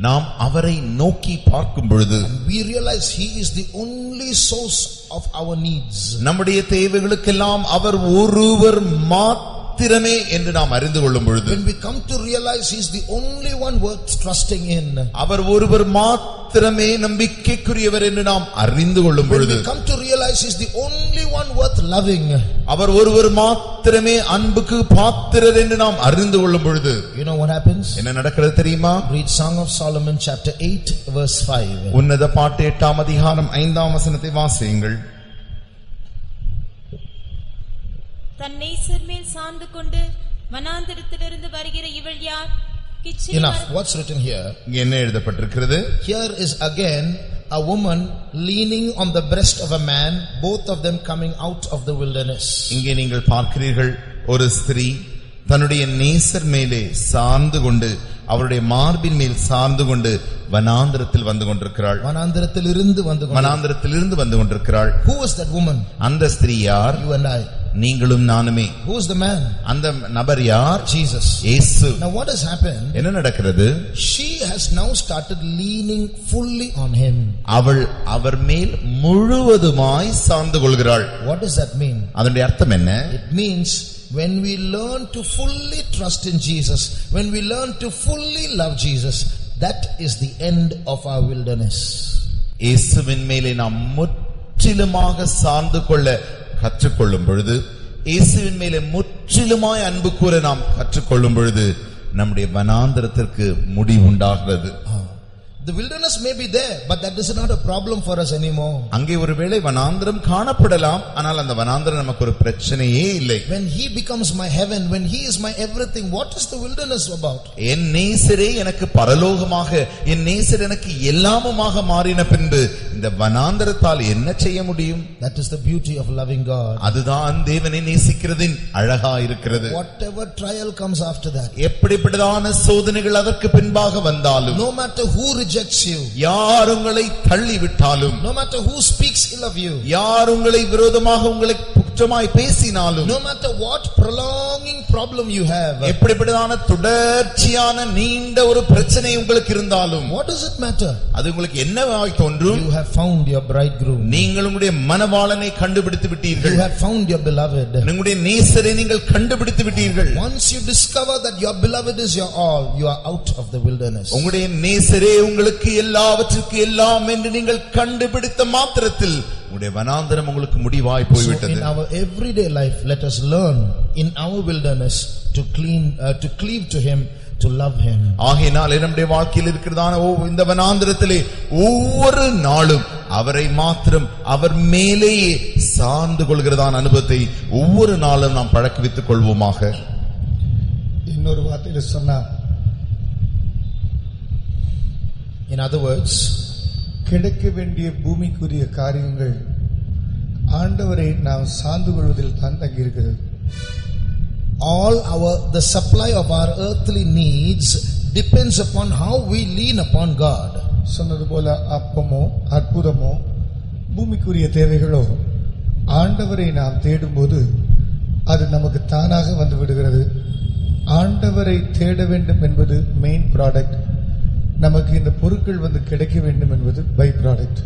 நாம் அவரை நோக்கி பார்க்கும் பொழுது, we realize he is the only source of our needs. நம்முடைய தேவைகளுக்கெல்லாம் அவர் ஒருவர் மாத்திரமே என்று நாம் அறிந்து கொள்ளும் பொழுது, when we come to realize he is the only one worth trusting in, அவர் ஒருவர் மாத்திரமே நம்பிக்கைக்குரியவர் என்று நாம் அறிந்து கொள்ளும் பொழுது, when we come to realize he is the only one worth loving, அவர் ஒருவர் மாத்திரமே அன்புக்கு பாத்திரர் என்று நாம் அறிந்து கொள்ளும் பொழுது, you know what happens? என்ன நடக்கிறது தெரியுமா? Read Song of Solomon chapter 8 verse 5. உன்னத பாட்டு 8ஆம் அதிகாரம் 5ஆம் வசனத்தை வாசியுங்கள். தன் நேசர் மேல் சார்ந்து கொண்டு வனாந்தரத்திலிருந்து வருகிற இவள் யார்? Enough. What's written here? என்ன எழுதப்பட்டிருக்கிறது? Here is again a woman leaning on the breast of a man, both of them coming out of the wilderness. இங்கே நீங்கள் பார்க்கிறீர்கள், ஒரு ஸ்திரீ தன்னுடைய நேசர் மேலே சார்ந்து கொண்டு, அவருடைய மார்பின் மேல் சார்ந்து கொண்டு வனாந்திரத்தில் வந்து கொண்டிருக்கிறாள். வனாந்திரத்திலிருந்து வந்து கொண்டிருக்கிறாள். Who was that woman? அந்த ஸ்திரீ யார்? You and I. நீங்களும் நானுமே. Who is the man? அந்த நபர் யார்? Jesus. இயேசு. Now what has happened? என்ன நடக்கிறது? She has now started leaning fully on him. அவள் அவர் மேல் முழுவதுமாய் சார்ந்து கொள்கிறாள். What does that mean? அதனுடைய அர்த்தம் என்ன? It means when we learn to fully trust in Jesus, when we learn to fully love Jesus, that is the end of our wilderness. இயேசுவின் மேலே நாம் முற்றிலுமாக சார்ந்து கொள்ள கற்றுக்கொள்ளும் பொழுது, இயேசுவின் மேலே முற்றிலுமாய் அன்பு கூற நாம் கற்றுக்கொள்ளும் பொழுது, நம்முடைய வனாந்திரத்திற்கு முடிவுண்டாகிறது. The wilderness may be there, but that is not a problem for us anymore. அங்கே ஒருவேளை வனாந்திரம் காணப்படலாம், ஆனால் அந்த வனாந்திரம் நமக்கு ஒரு பிரச்சனையே இல்லை. When he becomes my heaven, when he is my everything, what is the wilderness about? என் நேசரே எனக்கு பரலோகமாக, என் நேசர் எனக்கு எல்லாமுமாக மாறின பின்பு இந்த வனாந்திரத்தால் என்ன செய்ய முடியும்? That is the beauty of loving God. அதுதான் தேவனை நேசிக்கிறதின் அழகா இருக்கிறது. Whatever trial comes after that, எப்படிப்பட்டதான சோதனைகள் அதற்கு பின்பாக வந்தாலும், no matter who rejects you, யார் உங்களை தள்ளி விட்டாலும், no matter who speaks ill of you, யார் உங்களை விரோதமாக உங்களை குற்றமாய் பேசினாலும், no matter what prolonging problem you have, எப்படிப்பட்டதான தொடர்ச்சியான நீண்ட ஒரு பிரச்சனை உங்களுக்கு இருந்தாலும், what does it matter? அது உங்களுக்கு என்னவாய் தோன்றும்? You have found your bridegroom. நீங்கள் உங்களுடைய மணவாளனை கண்டுபிடித்து விட்டீர்கள். You have found your beloved. உங்களுடைய நேசரை நீங்கள் கண்டுபிடித்து விட்டீர்கள். Once you discover that your beloved is your all, you are out of the wilderness. உங்களுடைய நேசரே உங்களுக்கு எல்லாவற்றுக்கு எல்லாம் என்று நீங்கள் கண்டுபிடித்த மாத்திரத்தில் உங்களுடைய வனாந்தரம் உங்களுக்கு முடிவாய் போய்விட்டது. In our everyday life, let us learn in our wilderness to cleave to him, to love him. ஆகையினால் நம்முடைய வாழ்க்கையில் இருக்கிறதான இந்த வனாந்தரத்திலே ஒவ்வொரு நாளும் அவரை மாத்திரம், அவர் மேலேயே சார்ந்து கொள்கிறதான அனுபவத்தை ஒவ்வொரு நாளும் நாம் பழக்கவித்துக் கொள்வோமாக. இன்னொரு வார்த்தையில சொன்னா, in other words, கிடைக்க வேண்டிய பூமிக்குரிய காரியங்கள் ஆண்டவரை நாம் சார்ந்து கொள்வதில் தான் தங்கி இருக்கிறது. the supply of our earthly needs depends upon how we lean upon God. சொன்னது போல அப்பமோ அற்புதமோ பூமிக்குரிய தேவைகளோ ஆண்டவரை நாம் தேடும்போது அது நமக்கு தானாக வந்து விடுகிறது. ஆண்டவரை தேட வேண்டும் என்பது மெயின் ப்ராடக்ட், நமக்கு இந்த பொருட்கள் வந்து கிடைக்க வேண்டும் என்பது by product.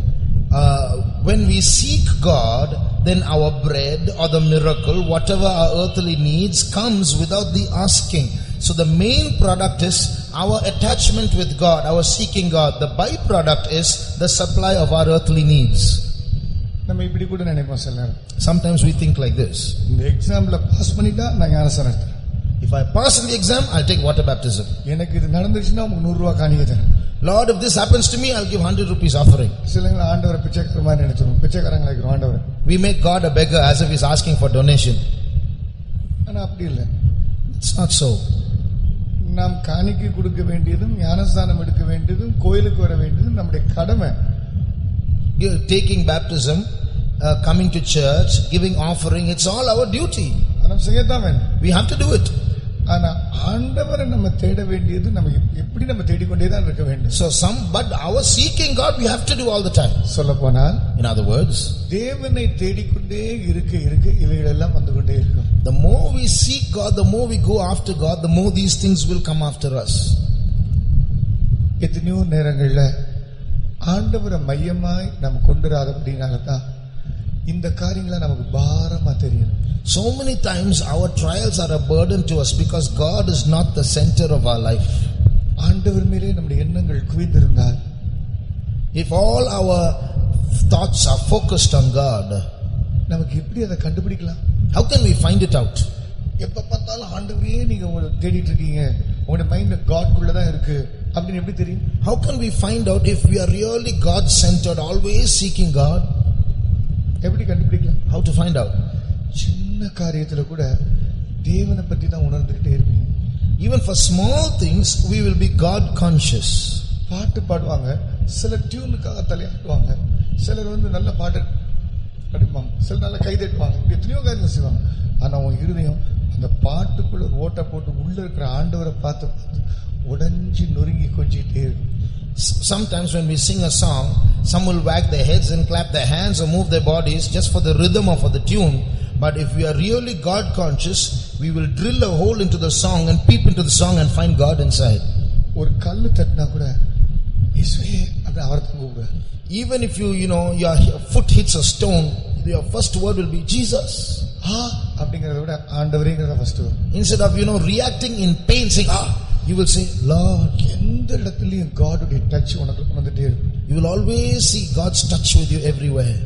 When we seek God, then our bread or the miracle, whatever our earthly needs, comes without the asking. So the main product is our attachment with God, our seeking God. The byproduct is the supply of our earthly needs. நம்ம இப்படி கூட நினைப்போம் சில நேரம். Sometimes we think like this. இந்த எக்ஸாம்ல pass பண்ணிட்டா நான் ஞானஸ்நானம் எடுத்துறேன். If I pass in the exam, I'll take water baptism. எனக்கு இது நடந்துச்சுன்னா உங்களுக்கு 100 ரூபாய் காணிக்கை தரேன். Lord, if this happens to me, I'll give 100 rupees offering. சிலங்க ஆண்டவரை பிச்சைக்கார மாதிரி நினைச்சிரும். பிச்சைக்காரங்க இருக்கிற ஆண்டவர். We make God a beggar as if he's asking for donation. ஆனா அப்படி இல்ல. It's not so. நாம் காணிக்கை கொடுக்க வேண்டியதும் ஞானஸ்நானம் எடுக்க வேண்டியதும் கோயிலுக்கு வர வேண்டியதும் நம்முடைய கடமை. Taking baptism, coming to church, giving offering, it's all our duty. நாம் செய்யத்தான் வேணும். We have to do it. ஆனா ஆண்டவரை நம்ம தேட வேண்டியது நம்ம எப்படி நம்ம தேடிக்கொண்டே தான் இருக்க வேண்டும். But our seeking God we have to do all the time. சொல்லப்போனால், in other words, தேவனை தேடிக்கொண்டே இருக்க இவைகள் எல்லாம் வந்து கொண்டே இருக்கும். The more we seek God, the more we go after God, the more these things will come after us. எத்தனையோ நேரங்கள்ல ஆண்டவரை மையமாய் நாம் கொண்டுராதபடினால தான் இந்த காரியங்களை நமக்கு பாரமா தெரியும். So many times our trials are a burden to us because God is not the center of our life. ஆண்டவர் மேலே நம்முடைய எண்ணங்கள் குவிந்திருந்தால், if all our thoughts are focused on God, நமக்கு எப்படி அதை கண்டுபிடிக்கலாம்? How can we find it out? எப்ப பார்த்தாலும் ஆண்டவரே நீங்க உங்களை தேடிட்டு இருக்கீங்க, உங்க மைண்ட் காட் குள்ள தான் இருக்கு அப்படின்னு எப்படி தெரியும்? How can we find out if we are really God centered, always seeking God? எப்படி கண்டுபிடிக்கலாம்? How to find out? சின்ன காரியத்துல கூட தேவனை பற்றி தான் உணர்ந்துகிட்டே இருப்பீங்க. Even for small things, we will be God conscious. பாட்டு பாடுவாங்க, சில டியூனுக்காக தலையாட்டுவாங்க, சிலர் நல்ல பாட்டு படிப்பாங்க, சிலர் நல்ல கை தட்டுவாங்க, எத்தனையோ காரியங்கள் செய்வாங்க. ஆனா உன் இருதயம் அந்த பாட்டுக்குள்ள ஓட்ட போட்டு உள்ள இருக்கிற ஆண்டவரை பார்த்து உடைஞ்சி நொறுங்கி கொஞ்சிட்டே இருக்கும். Sometimes when we sing a song, some will wag their heads and clap their hands or move their bodies just for the rhythm or for the tune. But if we are really God conscious, we will drill a hole into the song and peep into the song and find God inside. ஒரு கல்லு தட்டினா கூட இயேசுவே அப்படி அவர்தான் கூப்பிடுற. Even if your foot hits a stone, your first word will be Jesus. அப்படிங்கறத விட ஆண்டவரேங்கறத ஃபர்ஸ்ட் வரும். Instead of reacting in pain saying you will say Lord. எந்த இடத்துலயும் God உடைய டச் உனக்கு வந்துட்டே இருக்கும். You will always see God's touch with you everywhere.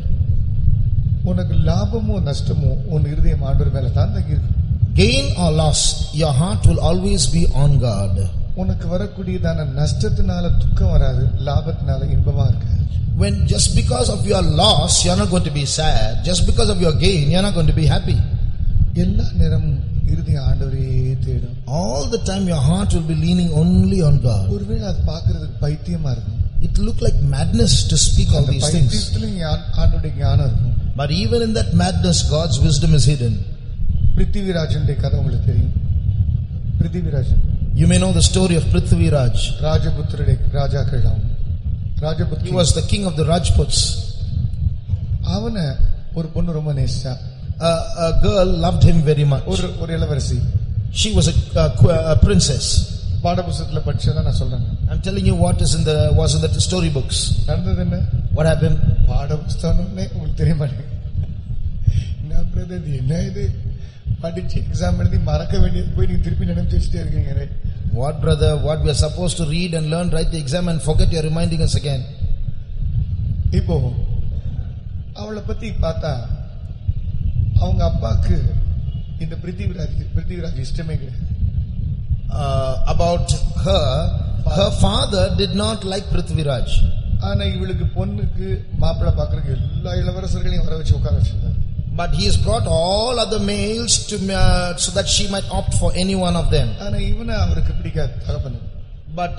உனக்கு லாபமோ நஷ்டமோ உன் இருதயம் ஆண்டவர் மேல தான் தங்கி இருக்கு. Gain or loss, your heart will always be on God. உனக்கு வரக்கூடியதான நஷ்டத்தினால துக்கம் வராது, லாபத்தினால இன்பமா இருக்கு. When just because of your loss you are not going to be sad, just because of your gain you are not going to be happy. எல்லா நேரமும் இருதயம் ஆண்டவரே தேடும். All the time your heart will be leaning only on God. ஒருவேளை அது பார்க்கிறதுக்கு பைத்தியமா இருக்கும். It look like madness to speak all these things. பைத்தியத்துல ஆண்டவருடைய ஞானம் இருக்கும். But even in that madness God's wisdom is hidden. பிருத்திவிராஜனுடைய கதை உங்களுக்கு தெரியும். Prithvirajan, you may know the story of Prithviraj. ராஜபுத்திரருடைய ராஜாக்கள் அவன். ராஜபுத்திர, he was the king of the Rajputs. அவனை ஒரு பொண்ணு ரொம்ப நேசிச்சா. A girl loved him very much. ஒரு இளவரசி. She was a princess. பாடபுஸ்தகத்துல படிச்சதா நான் சொல்றேன். I'm telling you what was in the story books. நடந்தது என்ன? What happened? பாடபுஸ்தகம்னே உங்களுக்கு தெரிய மாட்டேங்குது. என்ன பிரதர் என்ன இது? படிச்சு எக்ஸாம் எழுதி மறக்க வேண்டியது போய் நீங்க திருப்பி நினைச்சு வச்சுட்டே இருக்கீங்க. What brother? What we are supposed to read and learn, write the exam and forget, you are reminding us again. இப்போ அவளை பத்தி பார்த்தா அவங்க அப்பாக்கு இந்த பிருத்திவிராஜ் இஷ்டமே கிடையாது. About her father did not like Prithviraj. ஆனா இவளுக்கு பொண்ணுக்கு மாப்பிள்ளை பார்க்கறதுக்கு எல்லா இளவரசர்களையும் வர வச்சு உட்கார வச்சிருந்தார். But he has brought all other males to so that she might opt for any one of them. ஆனா இவனை அவருக்கு பிடிக்காது தகப்பன். But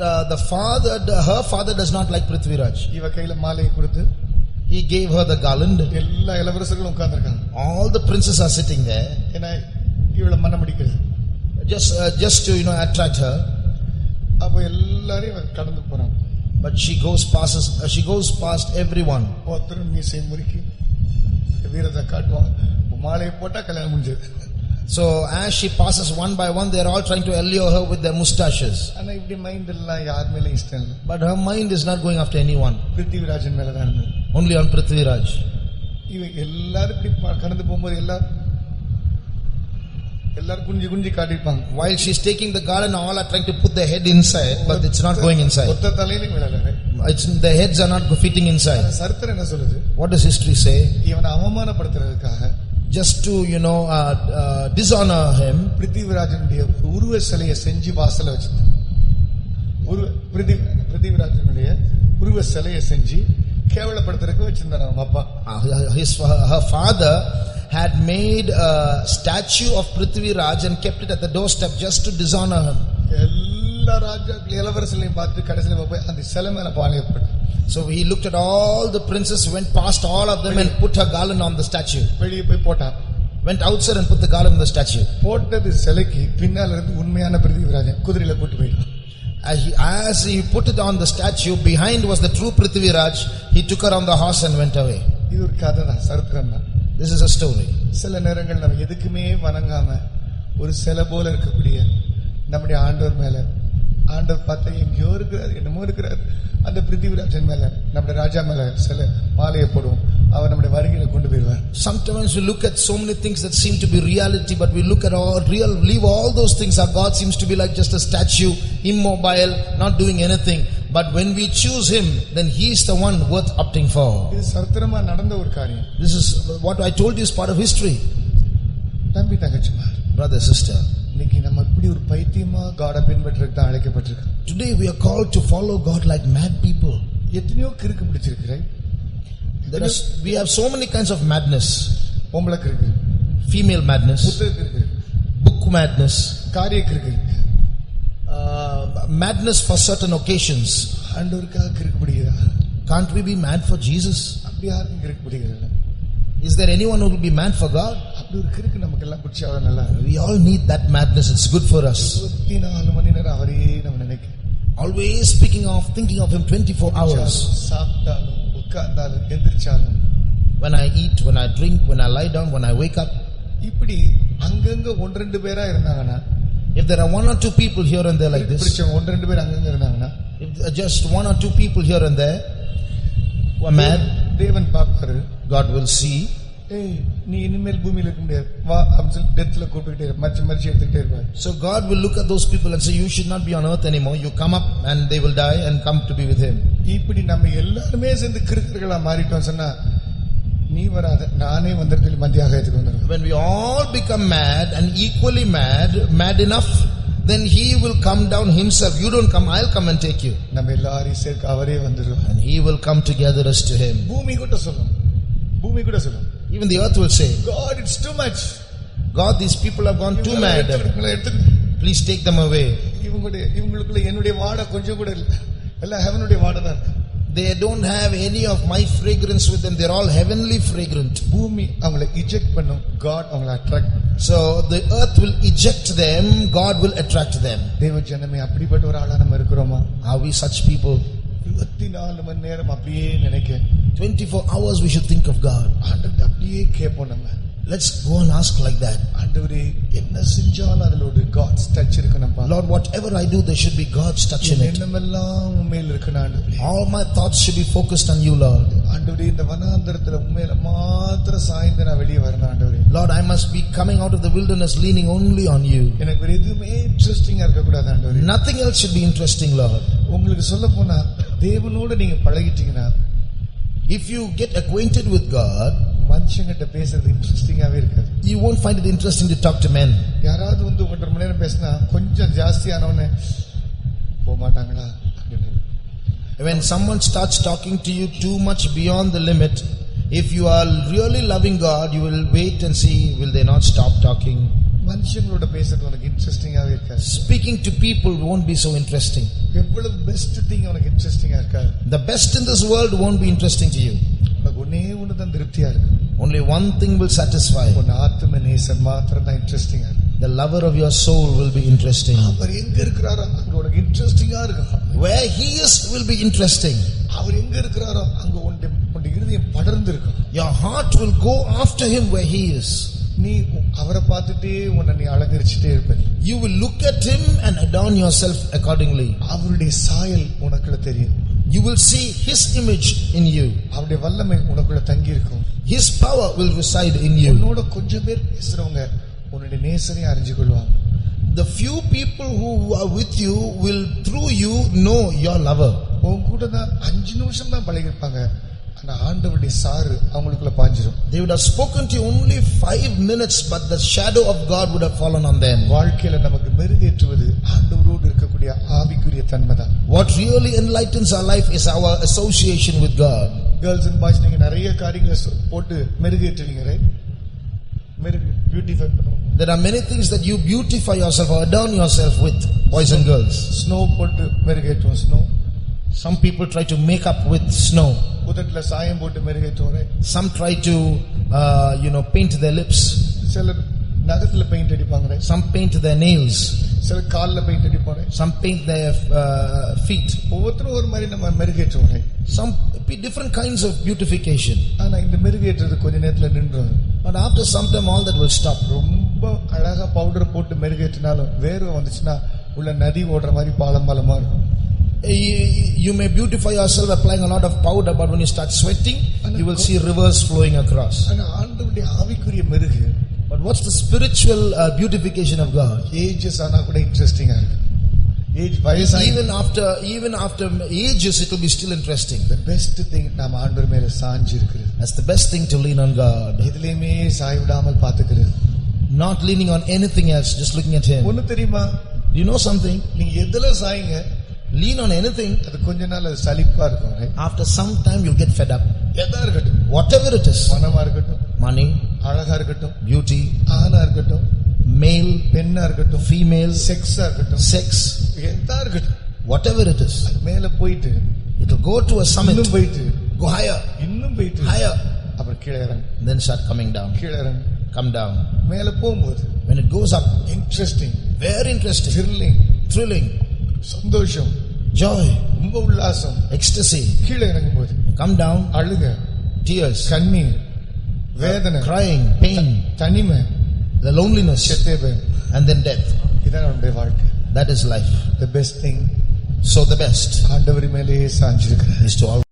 her father does not like Prithviraj. இவ கையில மாலையை கொடுத்து he gave her the garland. எல்லா இளவரசர்களும் உட்கார்ந்திருக்காங்க. All the princes are sitting there. ஏன்னா இவளை மனம் பிடிக்கிறது. Just to attract her. அப்ப எல்லாரையும் கடந்து போறாங்க. But she goes past everyone. ஒருத்தர் மீசை முறுக்கி வீரத்தை காட்டுவாங்க. மாலையை போட்டா கல்யாணம் முடிஞ்சது. So as she passes one by one, they are all trying to allure her with their mustaches. ஆனா இப்படி மைண்ட் எல்லாம் யார் மேல இஷ்டம் இல்ல. But her mind is not going after anyone. Prithvirajan மேல தான் இருந்தது. Only on Prithviraj. இவ எல்லாரும் இப்படி கடந்து போகும்போது எல்லாரும் குஞ்சி காட்டிப்பாங்க. While she is taking the garland, all are trying to put their head inside, but it's not going inside. ஒத்த தலையிலும் விழல. Their heads are not fitting inside. சரித்திரம் என்ன சொல்லுது? What does history say? இவனை அவமானப்படுத்துறதுக்காக, just to dishonor him, பிருத்திவிராஜனுடைய உருவ சிலையை செஞ்சு வாசல்ல வச்சிட்டான். பிருத்திவிராஜனுடைய உருவ சிலையை செஞ்சு கேவலப்படுத்துறதுக்கு வச்சிருந்தார் அவங்க அப்பா. Her father had made a statue of Prithviraj and kept it at the doorstep just to dishonor him. எல்லா ராஜாக்கள் இளவரசர்களையும் பார்த்து கடைசில போய் அந்த சிலை மேல பாலிய போட்டார். So he looked at all the princes, went past all of them and put her garland on the statue. வெளியே போய் போட்டான். Went outside and put the garland on the statue. போட்டது சிலைக்கு பின்னால இருந்து உண்மையான பிருத்திவிராஜன் குதிரையில கூட்டி போயிட்டான். As he put it on the statue, behind was the true Prithviraj. He took her on the horse and went away. இது ஒரு கதை தான், சரித்திரம் தான். This is a story. சில நேரங்கள் நம்ம எதுக்குமே வணங்காம ஒரு சிலை போல இருக்கக்கூடிய நம்முடைய ஆண்டவர் மேல, ஆண்டவர் பார்த்தா எங்கேயோ இருக்கிறார், என்னமோ இருக்கிறார், அந்த பிருத்திவிராஜன் மேல, நம்முடைய ராஜா மேல சில மாலையை போடுவோம், அவர் நம்முடைய வருகையில கொண்டு போயிடுவார். Sometimes we look at so many things that seem to be reality, but we look at leave all those things. Our God seems to be like just a statue, immobile, not doing anything. But when we choose him, then he is the one worth opting for. இது சரித்திரமா நடந்த ஒரு காரியம். This is what I told you is part of history. தம்பி தங்கச்சிமா, brother sister, இன்னைக்கு நம்ம இப்படி ஒரு பைத்தியமா காட பின்பற்றதுக்கு தான் அழைக்கப்பட்டிருக்கோம். Today we are called to follow God like mad people. எத்தனையோ கிறுக்கு பிடிச்சிருக்கு. We have so many kinds of madness. பொம்பளை கிறுக்கு, female madness, புத்தக கிறுக்கு, book madness, காரிய கிறுக்கு, madness for certain occasions. ஆண்டவருக்காக கிறுக்கு பிடிக்கிறா? Can't we be mad for Jesus? அப்படி யாரும் கிறுக்கு பிடிக்கிறதில்ல. Is there anyone who will be mad for God? அப்படி ஒரு கிறுக்கு நமக்கு எல்லாம் பிடிச்சாதான் நல்லா. We all need that madness. It's good for us. 24 மணி நேரம் அவரையே நம்ம நினைக்கிறோம். Always thinking of him 24 hours. சாப்பிட்டாலும் உட்கார்ந்தாலும் எந்திரிச்சாலும், when I eat, when I drink, when I lie down, when I wake up. இப்படி அங்கங்க 1-2 பேரா இருந்தாங்கன்னா, if there are 1 or 2 people here and there like this, பிடிச்சவங்க 1-2 பேர் அங்கங்க இருந்தாங்கன்னா, if just 1 or 2 people here and there who are mad, தேவன் பாப்பாரு. God will see. ஏய், நீ இனிமேல் பூமியில இருக்க முடியாது, வா அப்படின்னு சொல்லி டெத்ல கூப்பிட்டுட்டே இருப்பார், மரிச்சு எடுத்துக்கிட்டே இருப்பார். So God will look at those people and say, you should not be on earth anymore. You come up and they will die and come to be with him. இப்படி நம்ம எல்லாருமே சேர்ந்து கிறுக்குகளா மாறிட்டோம் சொன்னா, நீ வராத, நானே வந்துட்டு மத்தியாகத்துக்கு வந்துடுவேன். When we all become mad and equally mad enough, then he will come down himself. You don't come, I'll come and take you. நம்ம எல்லாரையும் சேர்க்க அவரே வந்துடுவார். And he will come together us to him. பூமி கூட சொல்லும். Even the earth will say, God, it's too much. God, these people have gone too mad. Please take them away. இவங்களுக்குள்ள என்னுடைய வாடை கொஞ்சம் கூட இல்ல. எல்லாம் ஹெவனுடைய வாடை தான். They don't have any of my fragrance with them. They're all heavenly fragrant. பூமி அவங்களை eject பண்ணும், God அவங்களை attract. So the earth will eject them, God will attract them. தேவ ஜனமே, அப்படிப்பட்ட ஒரு ஆளா நம்ம இருக்கிறோமா? Are we such people? 24 மணி நேரம் அப்படியே நினைக்க, 24 hours we should think of God. ஆண்டவர்ட்ட அப்படியே கேட்போம் நம்ம. Let's go and ask like that. ஆண்டவரே, என்ன செஞ்சாலும் அதுல ஒரு God's touch இருக்கணும்பா. Lord, whatever I do, there should be God's touch in it. என்னமெல்லாம் உண்மையில இருக்கணும் ஆண்டவரே. All my thoughts should be focused on you, Lord. ஆண்டவரே, இந்த வனாந்தரத்துல உண்மையில மாத்திர சாய்ந்து நான் வெளியே வரணும் ஆண்டவரே. Lord, I must be coming out of the wilderness leaning only on you. எனக்கு வேற எதுவுமே இன்ட்ரெஸ்டிங்கா இருக்க கூடாது ஆண்டவரே. Nothing else should be interesting, Lord. உங்களுக்கு சொல்ல போனா, தேவனோட நீங்க பழகிட்டீங்கன்னா, if you get acquainted with God, மனுஷங்கிட்ட பேசுறது இன்ட்ரெஸ்டிங்காவே இருக்காது. You won't find it interesting to talk to men. யாராவது வந்து 1.5 மணி நேரம் பேசினா கொஞ்சம் ஜாஸ்தியானவனே போக மாட்டாங்களா? When someone starts talking to you too much beyond the limit, if you are really loving God, you will wait and see, will they not stop talking? மனுஷங்களோட பேசுறது உனக்கு இன்ட்ரெஸ்டிங்காவே இருக்காது. Speaking to people won't be so interesting. எவ்வளவு best thing உனக்கு இன்ட்ரெஸ்டிங்கா இருக்காது. The best in this world won't be interesting to you. உனக்கு ஒண்ணே ஒண்ணு தான் திருப்தியா இருக்கு. Only one thing will satisfy. உன் ஆத்ம நேசன் மாத்திரம் தான் இன்ட்ரெஸ்டிங்கா இருக்கு. The lover of your soul will be interesting. அவர் எங்க இருக்கிறாரோ அங்க உனக்கு இன்ட்ரெஸ்டிங்கா இருக்கும். Where he is will be interesting. அவர் எங்க இருக்கிறாரோ அங்க உன் இருதயம் படர்ந்து இருக்கும். Your heart will go after him where he is. நீ அவரை பார்த்துட்டே உன்னை நீ அலங்கரிச்சுட்டே இருப்ப. You will look at him and adorn yourself accordingly. அவருடைய சாயல் உனக்குள்ள தெரியும். You will see his image in you. அவருடைய வல்லமை உனக்குள்ள தங்கி இருக்கும். His power will reside in you. உன்னோட கொஞ்சம் பேர் பேசுறவங்க உன்னுடைய நேசரை அறிஞ்சு கொள்வாங்க. The few people who are with you will through you know your lover. உன் கூட தான் 5 நிமிஷம் தான் பழகிருப்பாங்க, ஆனா ஆண்டவருடைய சாறு அவங்களுக்குள்ள பாஞ்சிரும். They would have spoken to you only 5 minutes, but the shadow of God would have fallen on them. வாழ்க்கையில நமக்கு மெருகேற்றுவது ஆண்டவரோடு இருக்கக்கூடிய ஆவிக்குரிய தன்மை தான். What really enlightens our life is our association with God. Girls and boys, நீங்க நிறைய காரியங்களை போட்டு மெருகேற்றுவீங்க, ரைட்? பியூட்டிஃபை பண்ணுவோம். There are many things that you beautify yourself or adorn yourself with, boys and girls. Snow போட்டு மெருகேற்றுவோம். Snow. Some people try to make up with snow. உதட்டுல சாயம் போட்டு மெருகேற்றுவோம். Some try to paint their lips. சிலர் நகத்துல paint அடிப்பாங்க. Some paint their nails. சிலர் கால்ல paint அடிப்பாங்க. Some paint their feet. ஒவ்வொருத்தரும் ஒரு மாதிரி நம்ம மெருகேற்றுவோம். Some different kinds of beautification. ஆனா இந்த மெருகேற்றுறது கொஞ்ச நேரத்துல நின்றும். But after some time all that will stop. ரொம்ப அழகா பவுடர் போட்டு மெருகேற்றினாலும் வேர்வை வந்துச்சுன்னா உள்ள நதி ஓடுற மாதிரி பாலமா இருக்கும். You may beautify yourself applying a lot of powder, but when you start sweating, you will see rivers flowing across. ஆனா ஆண்டவருடைய ஆவிக்குரிய மெருகு. But what's the spiritual beautification of God? Ages ஆனா கூட இன்ட்ரெஸ்டிங்கா இருக்கு. Age வயசு even after ages it will be still interesting. The best thing நாம ஆண்டவர் மேல சாஞ்சி இருக்குது. That's the best thing to lean on God. எதிலேயுமே Sai விடாமல் பாத்துக்கிறது. Not leaning on anything else, just looking at him. ஒன்னு தெரியுமா? Do you know something? நீங்க எதுல சாயிங்க, lean on anything, அது கொஞ்ச நாள் அது சலிப்பா இருக்கும். after some time you'll get fed up. எதா இருக்கட்டும், whatever it is, பணமா இருக்கட்டும், money, அழகா இருக்கட்டும், beauty, ஆணா இருக்கட்டும், male, பெண்ணா இருக்கட்டும், female, செக்ஸா இருக்கட்டும், sex, எதா இருக்கட்டும், whatever it is, அது மேல போயிட்டு it will go to a summit, இன்னும் போயிட்டு go higher, இன்னும் போயிட்டு higher, அப்புறம் கீழே இறங்கு, then start coming down, கீழே இறங்கு. come down. மேல போகும்போது When it goes up, interesting, very interesting, thrilling, சந்தோஷம், joy, ரொம்ப உல்லாசம். ecstasy. கீழே இறங்கும்போது Come down, அழுக, tears, கண்ணீர், வேதனை, crying, pain, தனிமை, the loneliness, செத்தே போய், and then death. இதான் நம்முடைய வாழ்க்கை. That is life. The best thing, So the best ஆண்டவர் மேலேயே சாஞ்சிருக்கிறார். is to always